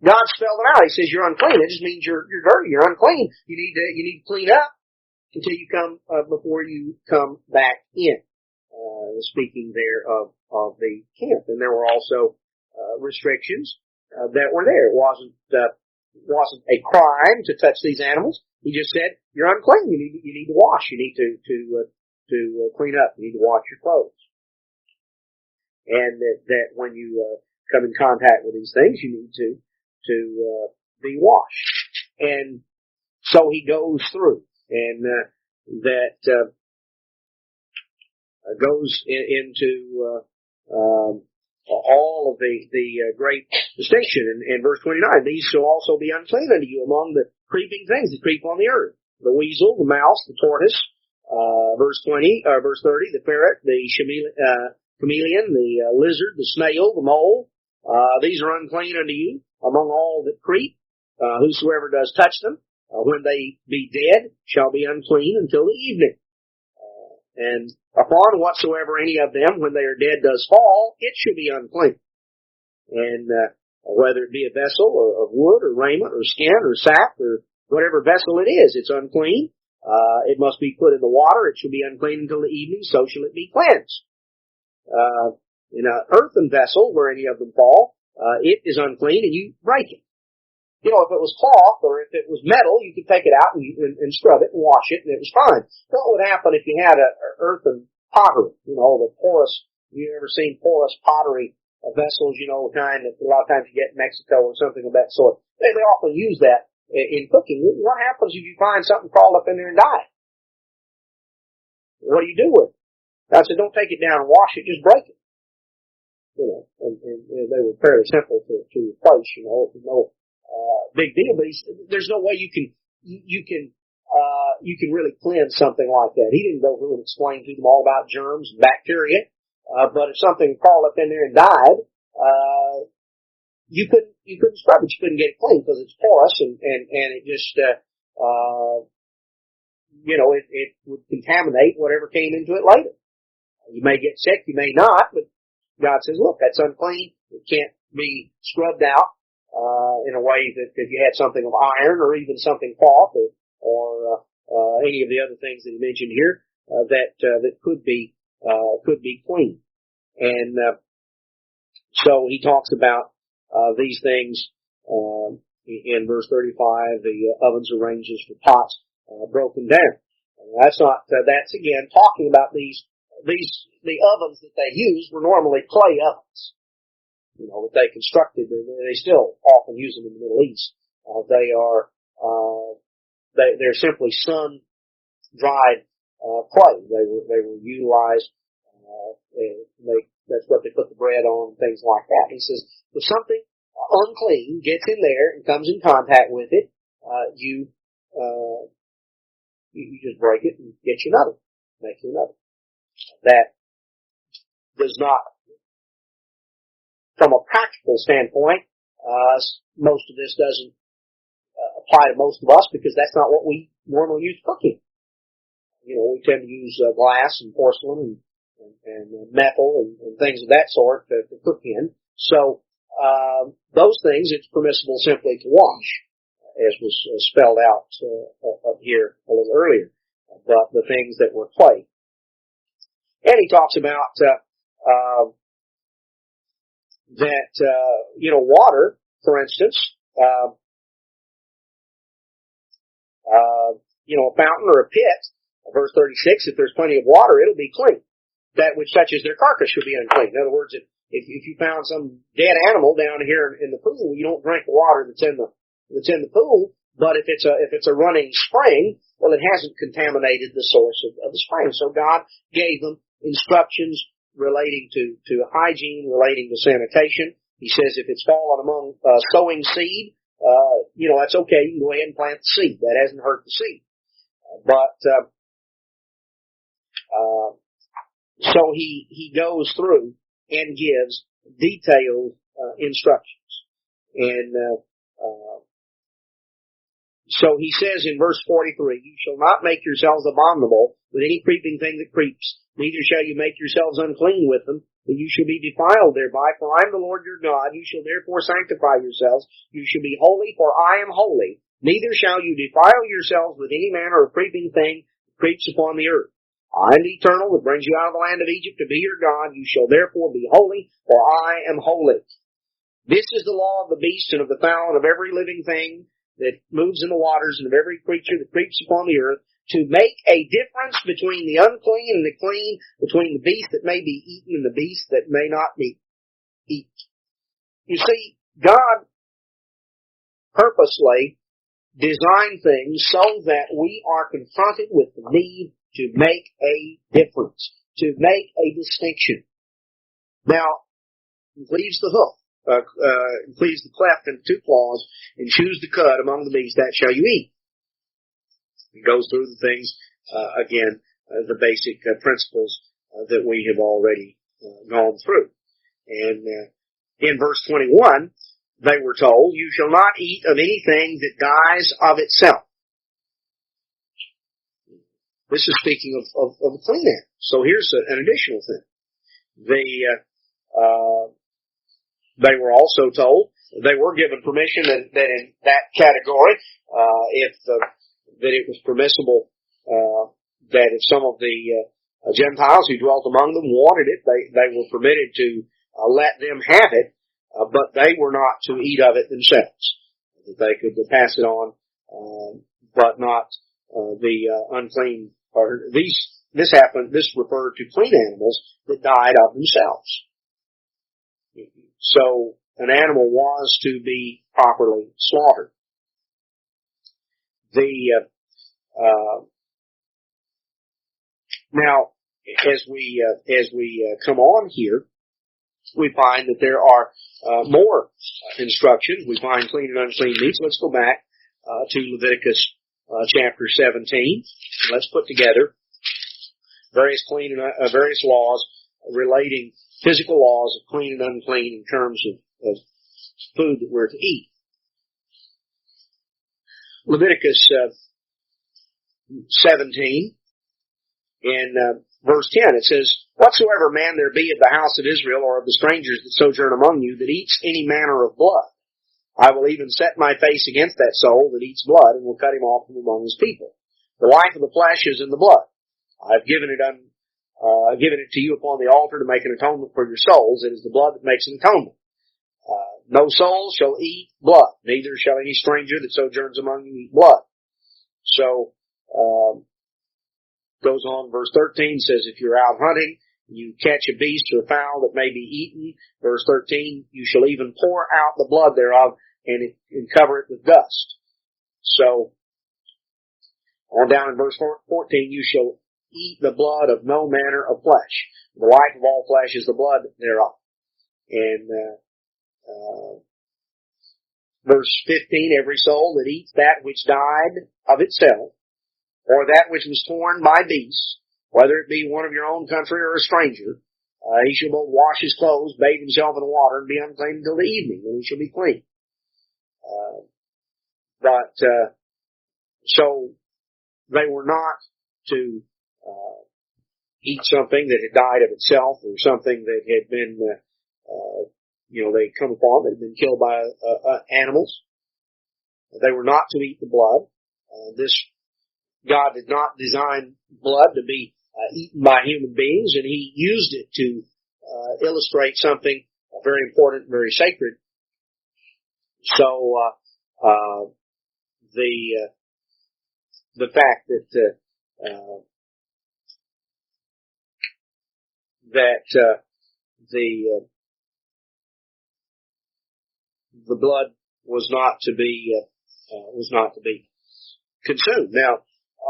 God spelled them out. He says you're unclean. It just means you're dirty. You're unclean. You need to clean up until you come before you come back in. Speaking there of the camp, and there were also restrictions that were there. It wasn't a crime to touch these animals. He just said you're unclean. You need to wash. You need to clean up. You need to wash your clothes. And that when you come in contact with these things, you need to be washed. And so he goes through, and goes into all of the great distinction in verse 29. These shall also be unclean unto you among the creeping things that creep on the earth: the weasel, the mouse, the tortoise. Verse 30, the ferret, the chameleon, the lizard, the snail, the mole. These are unclean unto you among all that creep. Whosoever does touch them, when they be dead, shall be unclean until the evening. And upon whatsoever any of them, when they are dead, does fall, it shall be unclean. And whether it be a vessel or of wood or raiment or skin or sap or whatever vessel it is, it's unclean. It must be put in the water. It shall be unclean until the evening, so shall it be cleansed. In an earthen vessel where any of them fall, it is unclean and you break it. You know, if it was cloth or if it was metal, you could take it out and scrub it and wash it, and it was fine. What would happen if you had a earthen pottery? You know, the porous. You ever seen porous pottery vessels? You know, the kind that a lot of times you get in Mexico or something of that sort. They often use that in cooking. What happens if you find something crawled up in there and die? What do you do with it? I said, don't take it down and wash it, just break it. You know, and they were fairly simple to replace. You know, big deal, but there's no way you can really cleanse something like that. He didn't go through and explain to them all about germs and bacteria, but if something crawled up in there and died, you couldn't scrub it, you couldn't get it clean because it's porous and it just, you know, it would contaminate whatever came into it later. You may get sick, you may not, but God says, look, that's unclean. It can't be scrubbed out. In a way that if you had something of iron or even something cloth or any of the other things that he mentioned here, that could be clean. And, so he talks about, these things, in verse 35, the ovens or ranges for pots, broken down. That's again talking about the ovens that they used were normally clay ovens. You know, that they constructed, they still often use them in the Middle East. They're simply sun-dried, clay. They were utilized, that's what they put the bread on and things like that. He says, if something unclean gets in there and comes in contact with it, you just break it and get you another. Make you another. That does not, from a practical standpoint, most of this doesn't apply to most of us because that's not what we normally use cooking. You know, we tend to use glass and porcelain and metal and things of that sort to cook in. So those things it's permissible simply to wash, as was spelled out up here a little earlier. But the things that were clay. And he talks about that, you know, water, for instance, you know, a fountain or a pit, verse 36, if there's plenty of water, it'll be clean. That which touches their carcass should be unclean. In other words, if you found some dead animal down here in the pool, you don't drink the water that's in the pool. But if it's a running spring, well, it hasn't contaminated the source of the spring. So God gave them instructions relating to hygiene, relating to sanitation. He says if it's fallen among sowing seed, you know, that's okay. You can go ahead and plant the seed. That hasn't hurt the seed. So he goes through and gives detailed instructions. And so he says in verse 43, you shall not make yourselves abominable with any creeping thing that creeps, neither shall you make yourselves unclean with them, that you shall be defiled thereby, for I am the Lord your God. You shall therefore sanctify yourselves. You shall be holy, for I am holy. Neither shall you defile yourselves with any manner of creeping thing that creeps upon the earth. I am the eternal that brings you out of the land of Egypt to be your God. You shall therefore be holy, for I am holy. This is the law of the beast and of the fowl and of every living thing that moves in the waters and of every creature that creeps upon the earth, to make a difference between the unclean and the clean, between the beast that may be eaten and the beast that may not be eaten. You see, God purposely design things so that we are confronted with the need to make a difference, to make a distinction. Now, he cleaves the hoof, cleaves the cleft into two claws, and chews the cud among the beasts, that shall you eat. He goes through the things, again, the basic principles that we have already gone through. And in verse 21, they were told, you shall not eat of anything that dies of itself. This is speaking of clean animals. So here's an additional thing. They were also told, they were given permission that in that category, that it was permissible, that if some of the Gentiles who dwelt among them wanted it, they were permitted to let them have it, but they were not to eat of it themselves. That they could pass it on, but not the unclean. Or this referred to clean animals that died of themselves. So an animal was to be properly slaughtered. Now, as we come on here, we find that there are more instructions. We find clean and unclean meats. Let's go back to Leviticus chapter 17. Let's put together various clean and various laws relating physical laws of clean and unclean in terms of food that we're to eat. Leviticus 17 in verse 10, it says, whatsoever man there be of the house of Israel or of the strangers that sojourn among you that eats any manner of blood, I will even set my face against that soul that eats blood and will cut him off from among his people. The life of the flesh is in the blood. I've given it to you upon the altar to make an atonement for your souls. It is the blood that makes an atonement. No soul shall eat blood, neither shall any stranger that sojourns among you eat blood. So, goes on, verse 13 says, if you're out hunting, you catch a beast or a fowl that may be eaten, verse 13, you shall even pour out the blood thereof and cover it with dust. So, on down in verse 14, you shall eat the blood of no manner of flesh. The life of all flesh is the blood thereof. And verse 15, every soul that eats that which died of itself, or that which was torn by beasts, whether it be one of your own country or a stranger, he shall both wash his clothes, bathe himself in the water, and be unclean until the evening, and he shall be clean. So they were not to eat something that had died of itself, or something that had been, they'd come upon, that had been killed by animals. They were not to eat the blood. God did not design blood to be eaten by human beings, and he used it to illustrate something very important, very sacred. So the fact that the blood was not to be consumed. Now,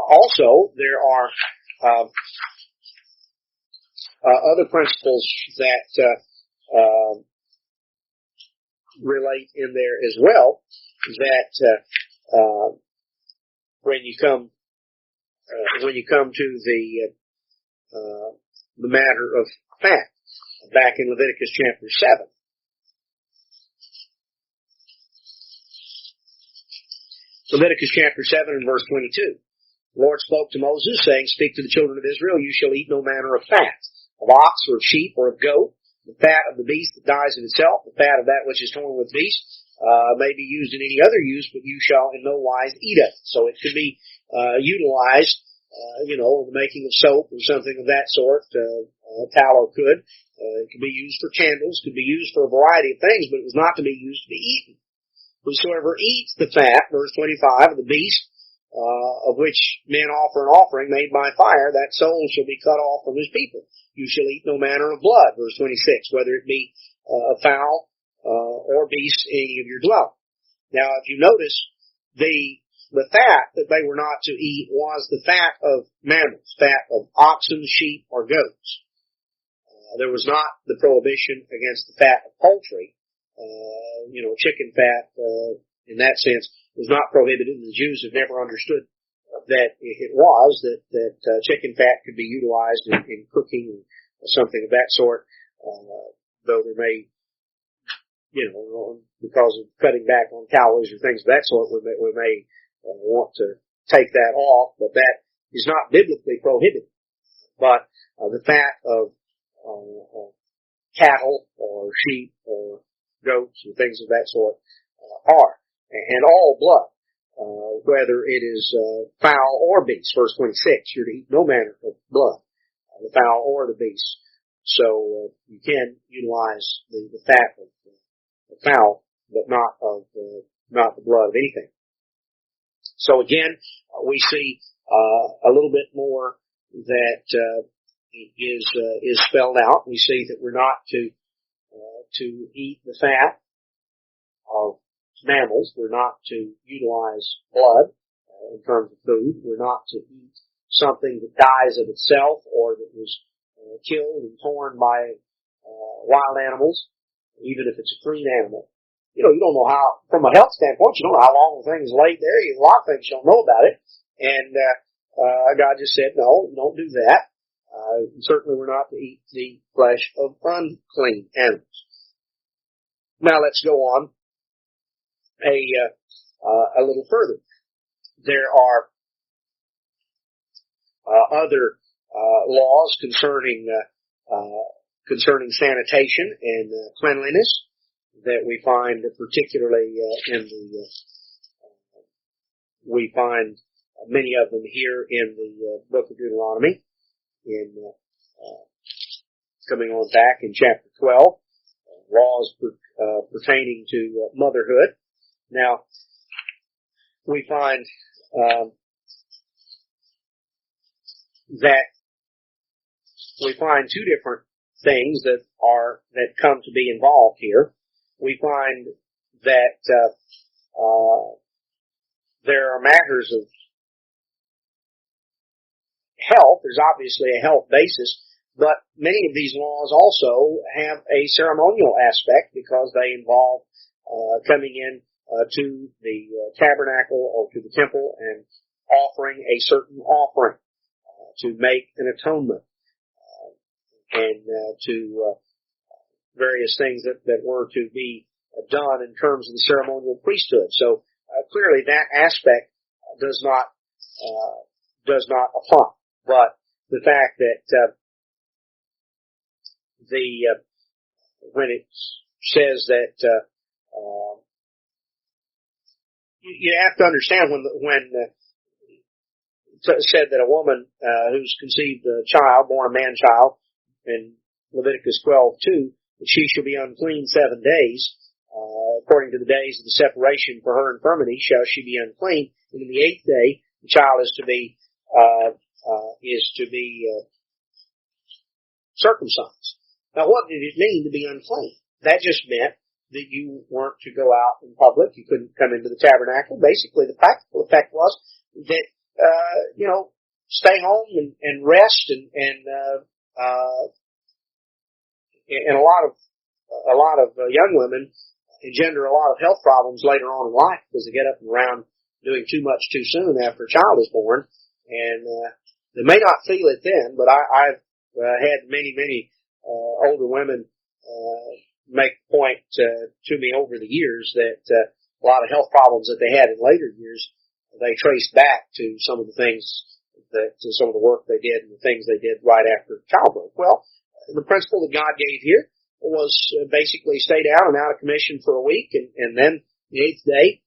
also there are other principles that relate in there as well. That when you come to the matter of fat, back in Leviticus chapter 7. Leviticus chapter 7 and verse 22. The Lord spoke to Moses, saying, speak to the children of Israel, you shall eat no manner of fat, of ox or of sheep or of goat, the fat of the beast that dies of itself, the fat of that which is torn with beast, may be used in any other use, but you shall in no wise eat of it. So it could be utilized, in the making of soap or something of that sort. Tallow could. It could be used for candles, could be used for a variety of things, but it was not to be used to be eaten. Whosoever eats the fat, verse 25, of the beast, of which men offer an offering made by fire, that soul shall be cut off from his people. You shall eat no manner of blood, verse 26, whether it be a fowl or beast, any of your dwelling. Now, if you notice, the fat that they were not to eat was the fat of mammals, fat of oxen, sheep, or goats. There was not the prohibition against the fat of poultry. Chicken fat, in that sense, was not prohibited, and the Jews have never understood that it was, that chicken fat could be utilized in cooking or something of that sort, though there may, because of cutting back on calories or things of that sort, we may want to take that off, but that is not biblically prohibited. But the fat of cattle or sheep or goats and things of that sort are. And all blood, whether it is fowl or beast. Verse 26, you're to eat no manner of blood, the fowl or the beast. So you can utilize the fat of the fowl, but not the blood of anything. So again, we see a little bit more that is spelled out. We see that we're not to eat the fat of mammals. We're not to utilize blood in terms of food. We're not to eat something that dies of itself or that was killed and torn by wild animals, even if it's a clean animal. You don't know how, from a health standpoint, you don't know how long the thing's laid there. A lot of things you don't know about it. And God just said, no, don't do that. Certainly we're not to eat the flesh of unclean animals. Now let's go on a little further. There are other laws concerning sanitation and cleanliness that we find particularly we find many of them here in the book of Deuteronomy, coming on back in chapter 12, laws pertaining to motherhood. Now, we find two different things that come to be involved here. We find that there are matters of health. There's obviously a health basis, but many of these laws also have a ceremonial aspect because they involve coming in to the tabernacle or to the temple and offering a certain offering to make an atonement and to various things that were to be done in terms of the ceremonial priesthood. So clearly that aspect does not apply. But the fact that when it says that you have to understand when said that a woman who's conceived a child, born a man child, in Leviticus 12:2, that she shall be unclean 7 days. According to the days of the separation for her infirmity, shall she be unclean. And in the 8th day, the child is to be circumcised. Now, what did it mean to be unclean? That just meant that you weren't to go out in public. You couldn't come into the tabernacle. Basically, the practical effect was that stay home and rest and a lot of young women engender a lot of health problems later on in life because they get up and around doing too much too soon after a child is born, and they may not feel it then, but I've had many older women make the point to me over the years that a lot of health problems that they had in later years, they traced back to some of the things to some of the work they did and the things they did right after childbirth. Well, the principle that God gave here was basically stay down and out of commission for a week, and then the 8th day,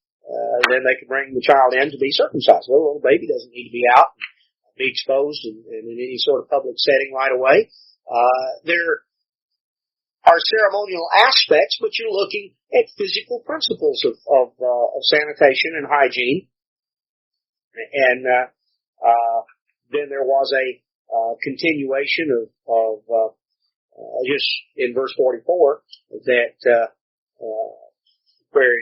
then they could bring the child in to be circumcised. Well, the little baby doesn't need to be out and be exposed and in any sort of public setting right away. There are ceremonial aspects, but you're looking at physical principles of sanitation and hygiene. And then there was a continuation of just in verse 44 that where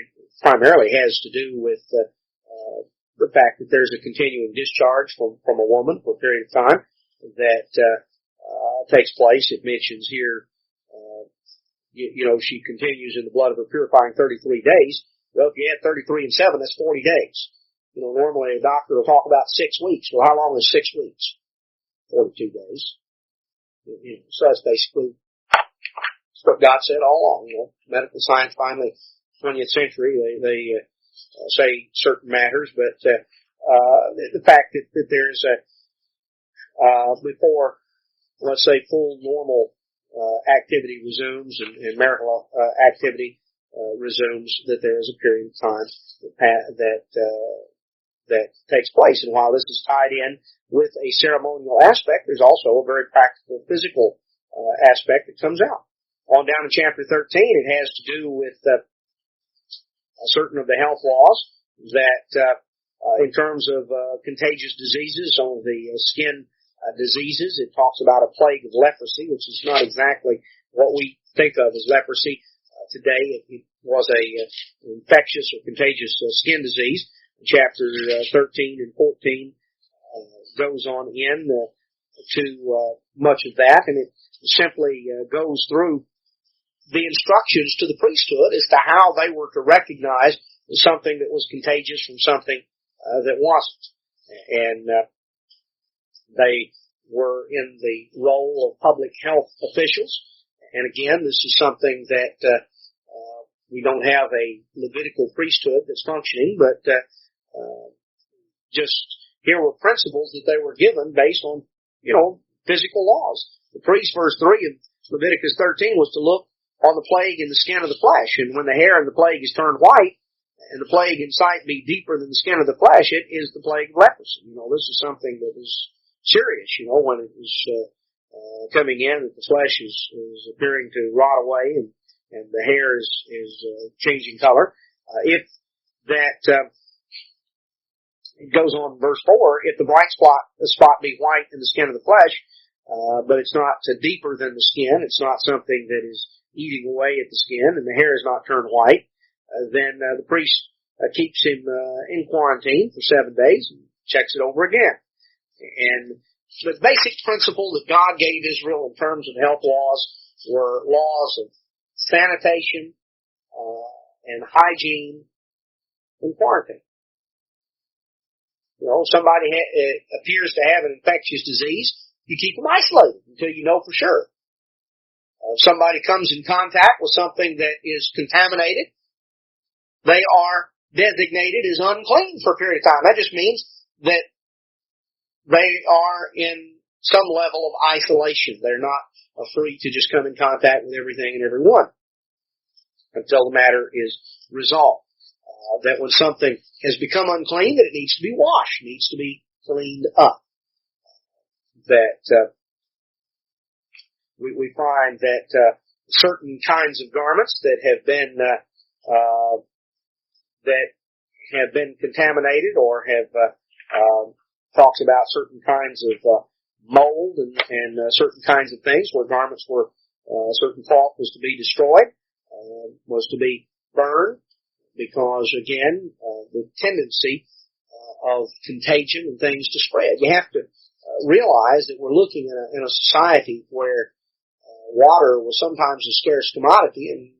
primarily has to do with the fact that there's a continuing discharge from a woman for a period of time that takes place. It mentions here, she continues in the blood of her purifying 33 days. Well, if you add 33 and 7, that's 40 days. Normally a doctor will talk about 6 weeks. Well, how long is 6 weeks? 42 days. So that's basically what God said all along. Medical science finally, 20th century, they say certain matters, but the fact that there's before, let's say, full normal activity resumes and marital activity resumes, that there is a period of time that takes place. And while this is tied in with a ceremonial aspect, there's also a very practical physical aspect that comes out. On down to chapter 13, it has to do with certain of the health laws that in terms of contagious diseases, some of the skin diseases, it talks about a plague of leprosy, which is not exactly what we think of as leprosy today. It was a infectious or contagious skin disease. Chapter 13 and 14 goes on in to much of that, and it simply goes through the instructions to the priesthood as to how they were to recognize something that was contagious from something that wasn't. And they were in the role of public health officials. And again, this is something that we don't have a Levitical priesthood that's functioning, but just here were principles that they were given based on, physical laws. The priest, verse 3 of Leviticus 13, was to look on the plague in the skin of the flesh. And when the hair in the plague is turned white, and the plague in sight be deeper than the skin of the flesh, it is the plague of leprosy. This is something that is serious, when it is coming in, that the flesh is appearing to rot away and the hair is changing color. If that, it goes on in verse 4, if the bright spot be white in the skin of the flesh, but it's not deeper than the skin, it's not something that is eating away at the skin, and the hair is not turned white, then the priest keeps him in quarantine for 7 days and checks it over again. And the basic principle that God gave Israel in terms of health laws were laws of sanitation and hygiene and quarantine. Somebody appears to have an infectious disease, you keep them isolated until you know for sure. If somebody comes in contact with something that is contaminated, they are designated as unclean for a period of time. That just means that they are in some level of isolation. They're not free to just come in contact with everything and everyone until the matter is resolved. That when something has become unclean, that it needs to be washed, needs to be cleaned up. That we find that certain kinds of garments that have been contaminated or have talks about certain kinds of mold and certain kinds of things where garments were certain cloth was to be destroyed, was to be burned, because again the tendency of contagion and things to spread. You have to realize that we're looking in a society where water was sometimes a scarce commodity and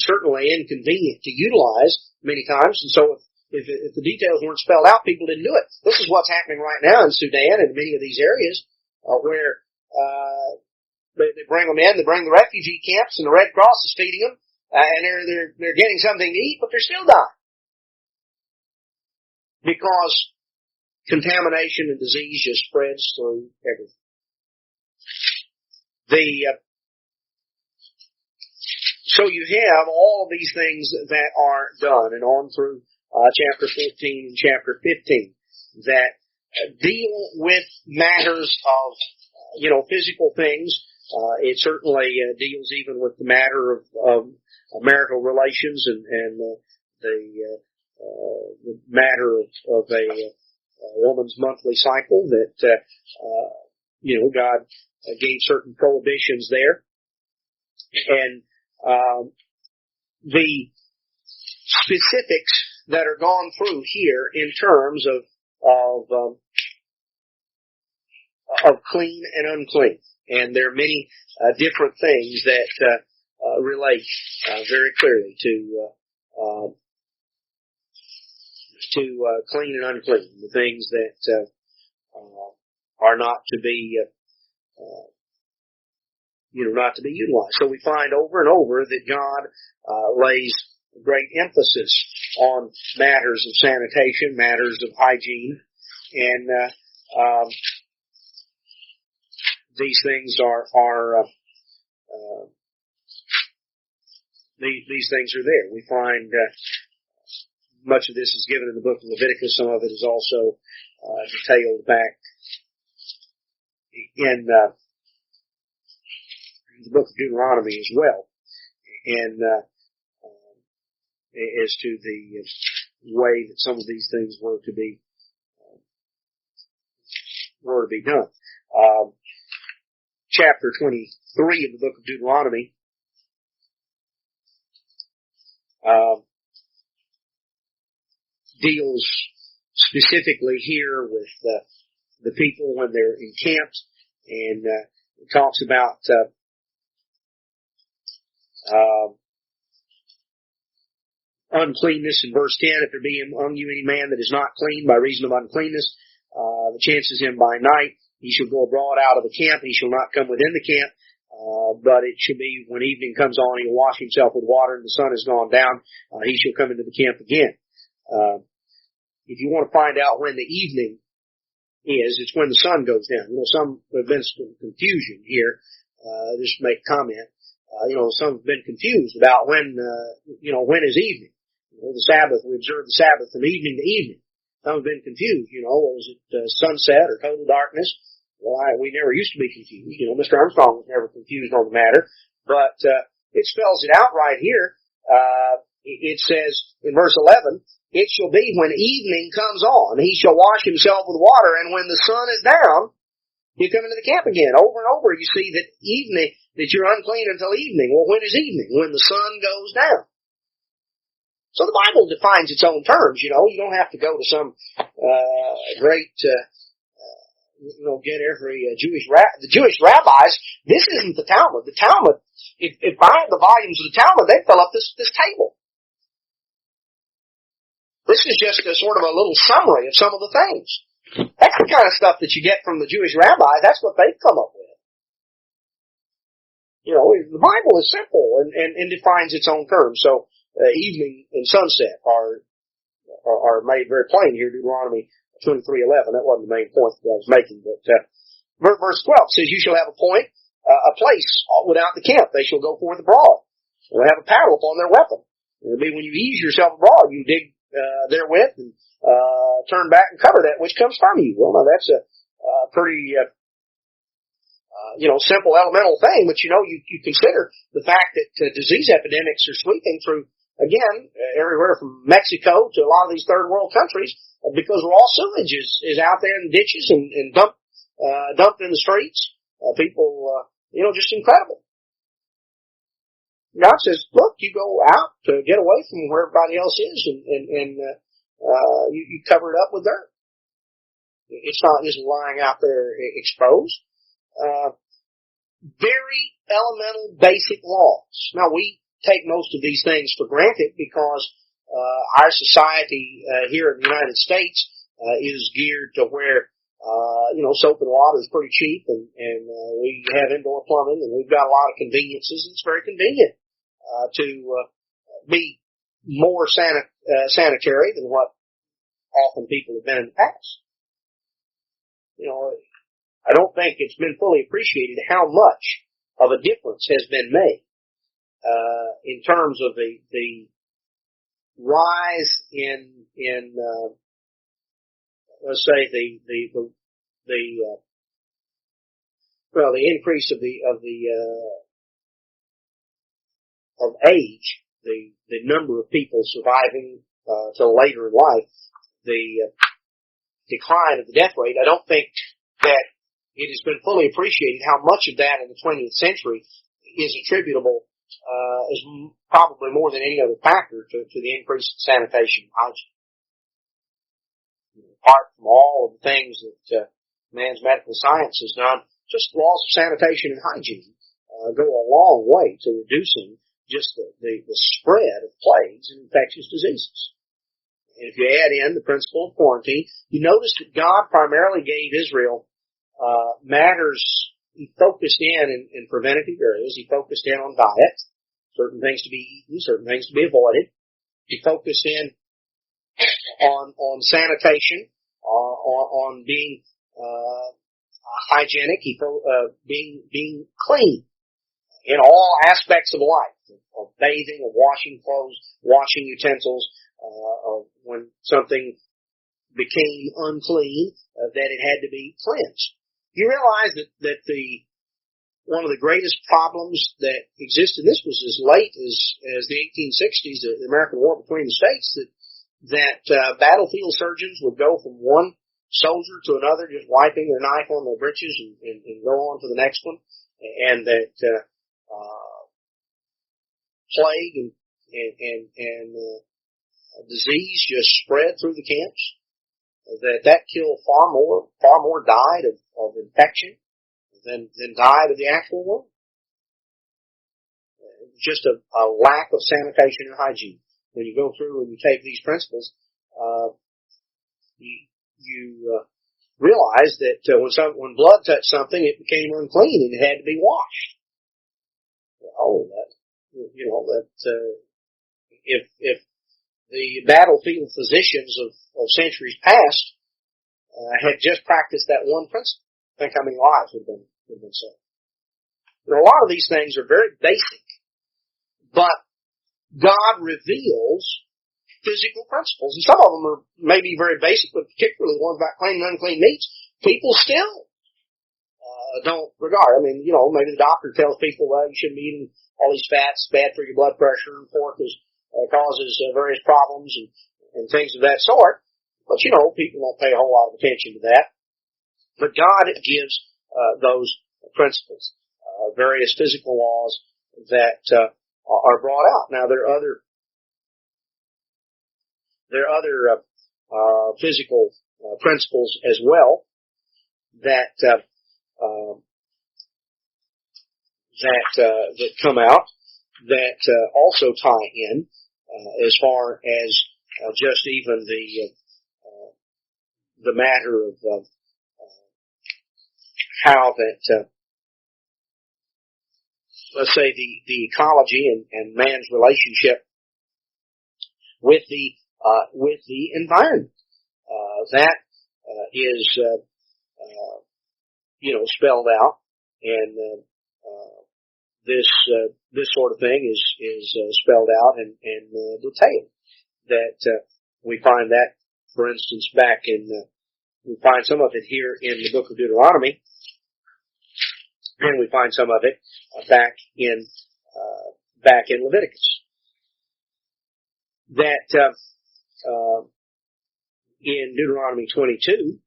certainly inconvenient to utilize many times. And so if the details weren't spelled out, people didn't do it. This is what's happening right now in Sudan and many of these areas where they bring them in, they bring the refugee camps, and the Red Cross is feeding them, and they're getting something to eat, but they're still dying because contamination and disease just spreads through everything. So you have all of these things that are done, and on through chapter 14 and chapter 15 that deal with matters of physical things. It certainly deals even with the matter of marital relations and the matter of a woman's monthly cycle. That God gave certain prohibitions there, and the specifics that are gone through here in terms of clean and unclean. And there are many different things that relate very clearly to clean and unclean, the things that are not to be not to be utilized. So we find over and over that God lays great emphasis on matters of sanitation, matters of hygiene, and these things these things are there. We find much of this is given in the book of Leviticus. Some of it is also detailed back in the book of Deuteronomy as well, and as to the way that some of these things were to be done. Chapter 23 of the book of Deuteronomy deals specifically here with the people when they're encamped, and it talks about uncleanness in verse 10. If there be among you any man that is not clean by reason of uncleanness, the chance is him by night. He shall go abroad out of the camp. He shall not come within the camp. But it should be when evening comes on, he will wash himself with water, and the sun has gone down. He shall come into the camp again. If you want to find out when the evening is, it's when the sun goes down. Some have been some confusion here. Just to make a comment. Some have been confused about when is evening. The Sabbath, we observe the Sabbath from evening to evening. Some have been confused. Was it sunset or total darkness? Well, we never used to be confused. Mr. Armstrong was never confused on the matter. But it spells it out right here. It says in verse 11, it shall be when evening comes on, he shall wash himself with water, and when the sun is down, you come into the camp again. Over and over you see that evening, that you're unclean until evening. Well, when is evening? When the sun goes down. So the Bible defines its own terms, You don't have to go to some great get every the Jewish rabbis. This isn't the Talmud. The Talmud, if I had the volumes of the Talmud, they'd fill up this table. This is just a sort of a little summary of some of the things. That's the kind of stuff that you get from the Jewish rabbis. That's what they've come up with. The Bible is simple and defines its own terms. So evening and sunset are made very plain here. Deuteronomy 23:11. That wasn't the main point that I was making, but verse 12 says, "You shall have a place without the camp. They shall go forth abroad. They'll have a paddle upon their weapon. It'll be when you ease yourself abroad, you dig therewith and turn back and cover that which comes from you." Well, now that's a pretty simple elemental thing, but you consider the fact that disease epidemics are sweeping through, again, everywhere from Mexico to a lot of these third world countries, because raw sewage is out there in the ditches and dumped in the streets. People, just incredible. God says, look, you go out to get away from where everybody else is, and you cover it up with dirt. It's not just lying out there exposed. Very elemental, basic laws. Now, we take most of these things for granted because our society here in the United States is geared to where soap and water is pretty cheap, and we have indoor plumbing, and we've got a lot of conveniences. It's very convenient to be more sanitary than what often people have been in the past. I don't think it's been fully appreciated how much of a difference has been made in terms of the rise in let's say the increase of age, the number of people surviving till later in life, the decline of the death rate. I don't think that it has been fully appreciated how much of that in the 20th century is attributable is probably more than any other factor to the increase in sanitation and hygiene. Apart from all of the things that man's medical science has done, just laws of sanitation and hygiene go a long way to reducing just the spread of plagues and infectious diseases. And if you add in the principle of quarantine, you notice that God primarily gave Israel matters. He focused in preventative areas. He focused in on diet, certain things to be eaten, certain things to be avoided. He focused in on sanitation, on being hygienic, being clean in all aspects of life, of bathing, of washing clothes, washing utensils, of when something became unclean, that it had to be cleansed. You realize that one of the greatest problems that existed, this was as late as the 1860s, the American War between the states, that battlefield surgeons would go from one soldier to another, just wiping their knife on their breeches and go on to the next one, and that plague and disease just spread through the camps. That killed far more died of infection than died of the actual wound. Just a lack of sanitation and hygiene. When you go through and you take these principles, you realize that when blood touched something, it became unclean and it had to be washed. If the battlefield physicians of centuries past had just practiced that one principle, think how many lives would have been saved. A lot of these things are very basic, but God reveals physical principles, and some of them are maybe very basic, but particularly the ones about clean and unclean meats, people still don't regard. I mean, maybe the doctor tells people, well, you shouldn't be eating all these fats, bad for your blood pressure, and pork causes various problems and things of that sort. But, people don't pay a whole lot of attention to that. But God gives those principles, various physical laws that are brought out. Now, there are other physical principles as well that come out that also tie in as far as just even the matter of how that let's say the ecology and man's relationship with the environment that is spelled out, and this sort of thing is spelled out and detailed. That we find that, for instance, back in we find some of it here in the book of Deuteronomy, and we find some of it back in Leviticus. That in Deuteronomy 22,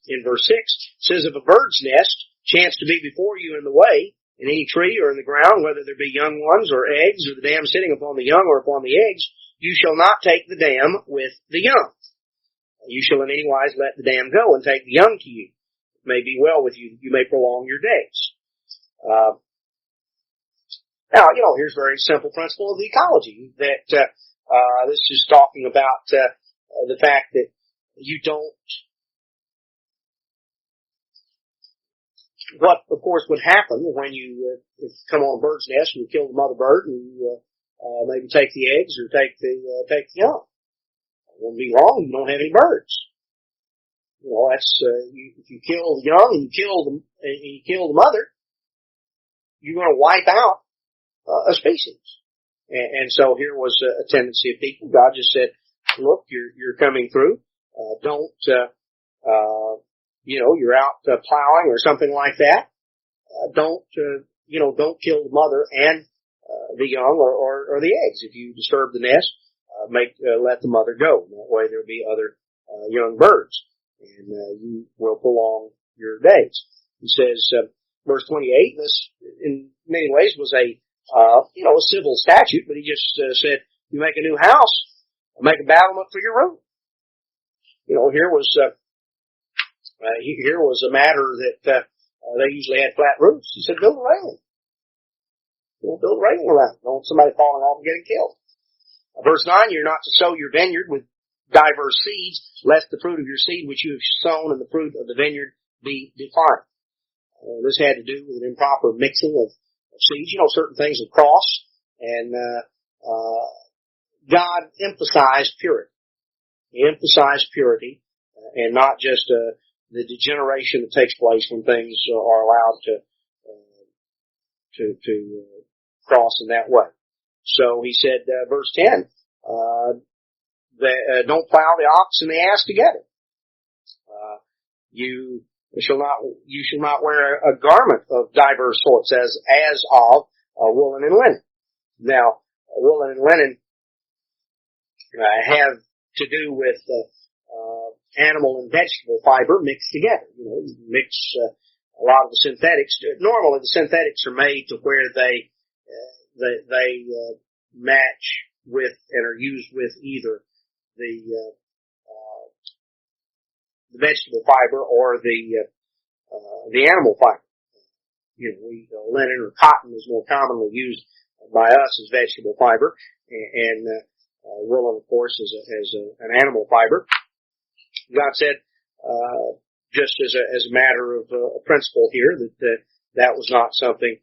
in verse 6, says, if a bird's nest chance to be before you in the way, in any tree or in the ground, whether there be young ones or eggs, or the dam sitting upon the young or upon the eggs, you shall not take the dam with the young. You shall in any wise let the dam go and take the young to you. It may be well with you, you may prolong your days. Now, here's a very simple principle of the ecology, that this is talking about the fact that you don't. What, of course, would happen when you come on a bird's nest and you kill the mother bird and you maybe take the eggs or take the young? It wouldn't be long. You don't have any birds. That's if you kill the young and you kill the mother, you're going to wipe out a species. And so here was a tendency of people. God just said, look, you're coming through. Don't you're out plowing or something like that. Don't kill the mother and the young or the eggs. If you disturb the nest, let the mother go. And that way there'll be other young birds, and you will prolong your days. He says, verse 28, this in many ways was a civil statute, but he just said, you make a new house, make a battlement for your roof. Here was a matter that they usually had flat roofs. He said, build a railing. Build a railing around it. Don't want somebody falling off and getting killed. Verse 9, you're not to sow your vineyard with diverse seeds, lest the fruit of your seed which you have sown and the fruit of the vineyard be defiled. This had to do with an improper mixing of seeds. Certain things are cross, and God emphasized purity. He emphasized purity, and not just the degeneration that takes place when things are allowed to cross in that way. So he said, verse 10, don't plow the ox and the ass together. You shall not wear a garment of diverse sorts as of woolen and linen. Now, woolen and linen have to do with animal and vegetable fiber mixed together. You mix a lot of the synthetics. Normally, the synthetics are made to where they match with and are used with either the vegetable fiber or the animal fiber. Linen or cotton is more commonly used by us as vegetable fiber, and woolen, of course, is an animal fiber. God said, just as a matter of principle here, that was not something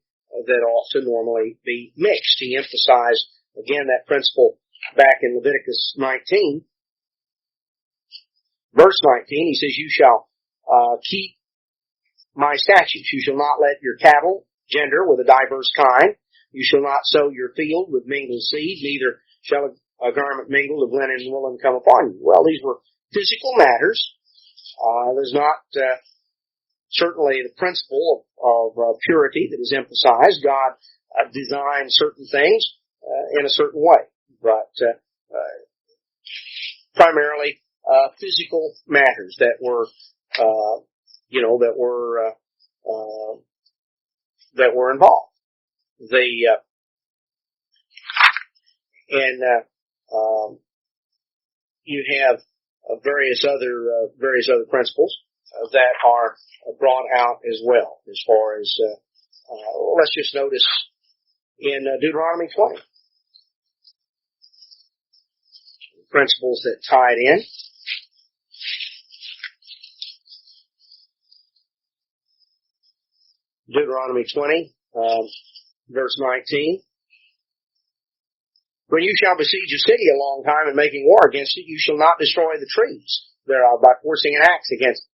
that ought to normally be mixed. He emphasized, again, that principle back in Leviticus 19. Verse 19, he says, you shall keep my statutes. You shall not let your cattle gender with a diverse kind. You shall not sow your field with mingled seed, neither shall a garment mingled of linen and woolen come upon you. Well, these were physical matters. There's not certainly the principle of purity that is emphasized. God designed certain things in a certain way, but primarily physical matters that were involved. You have various other principles that are brought out as well, as far as let's just notice in Deuteronomy 20 principles that tied in. Deuteronomy 20, verse 19. When you shall besiege a city a long time and making war against it, you shall not destroy the trees thereof by forcing an axe against it.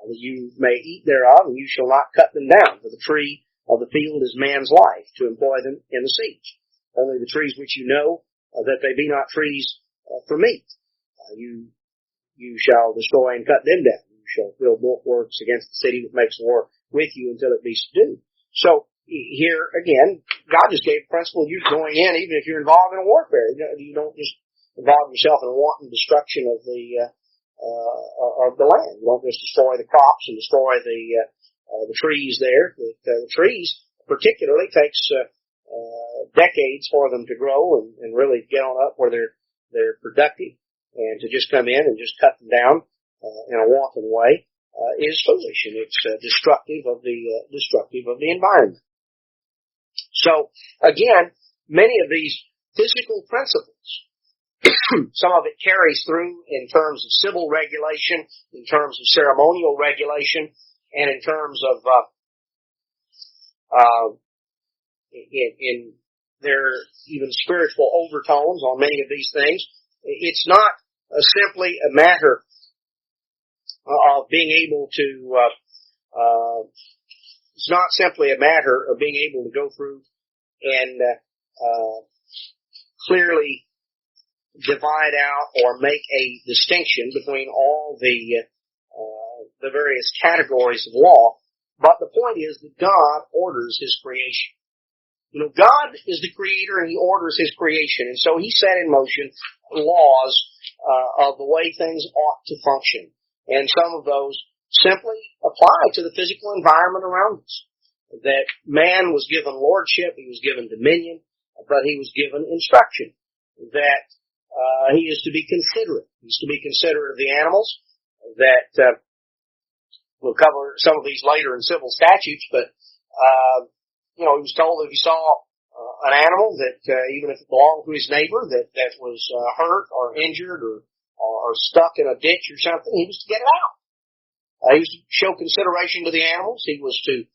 That you may eat thereof, and you shall not cut them down. For the tree of the field is man's life, to employ them in the siege. Only the trees which you know, that they be not trees for meat, you shall destroy and cut them down. You shall build bulwarks against the city that makes war with you until it be subdued. So, here, again, God just gave a principle of you going in, even if you're involved in a warfare. You don't just involve yourself in a wanton destruction of the land. You don't just destroy the crops and destroy the trees there. The trees, particularly, takes decades for them to grow and really get on up where they're productive. And to just come in and just cut them down in a wanton way is foolish, and it's destructive of the environment. So, again, many of these physical principles, some of it carries through in terms of civil regulation, in terms of ceremonial regulation, and in terms of in their even spiritual overtones on many of these things. It's not simply a matter of being able to it's not simply a matter of being able to go through and clearly divide out or make a distinction between all the various categories of law. But the point is that God orders His creation. God is the creator and He orders His creation. And so He set in motion laws of the way things ought to function. And some of those simply apply to the physical environment around us. that man was given lordship, he was given dominion, but he was given instruction that he is to be considerate. He's to be considerate of the animals. That we'll cover some of these later in civil statutes, but he was told that if he saw an animal that even if it belonged to his neighbor that was hurt or injured or stuck in a ditch or something, he was to get it out. He was to show consideration to the animals. He was to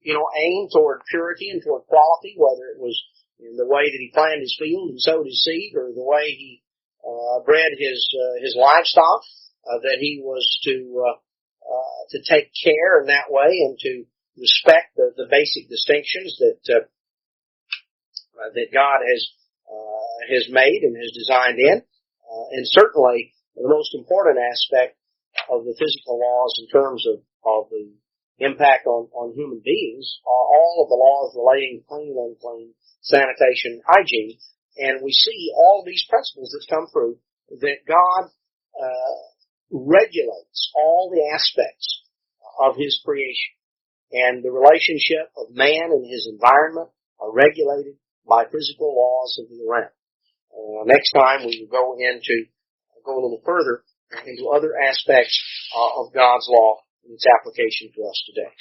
aim toward purity and toward quality, whether it was in the way that he planned his field and sowed his seed, or the way he bred his livestock, that he was to take care in that way and to respect the basic distinctions that God has made and has designed in. And certainly the most important aspect of the physical laws in terms of the impact on human beings are all of the laws relating to clean and unclean, sanitation, hygiene. And we see all of these principles that come through that God regulates all the aspects of his creation. And the relationship of man and his environment are regulated by physical laws of the realm. Next time we will go a little further into other aspects of God's law and its application to us today.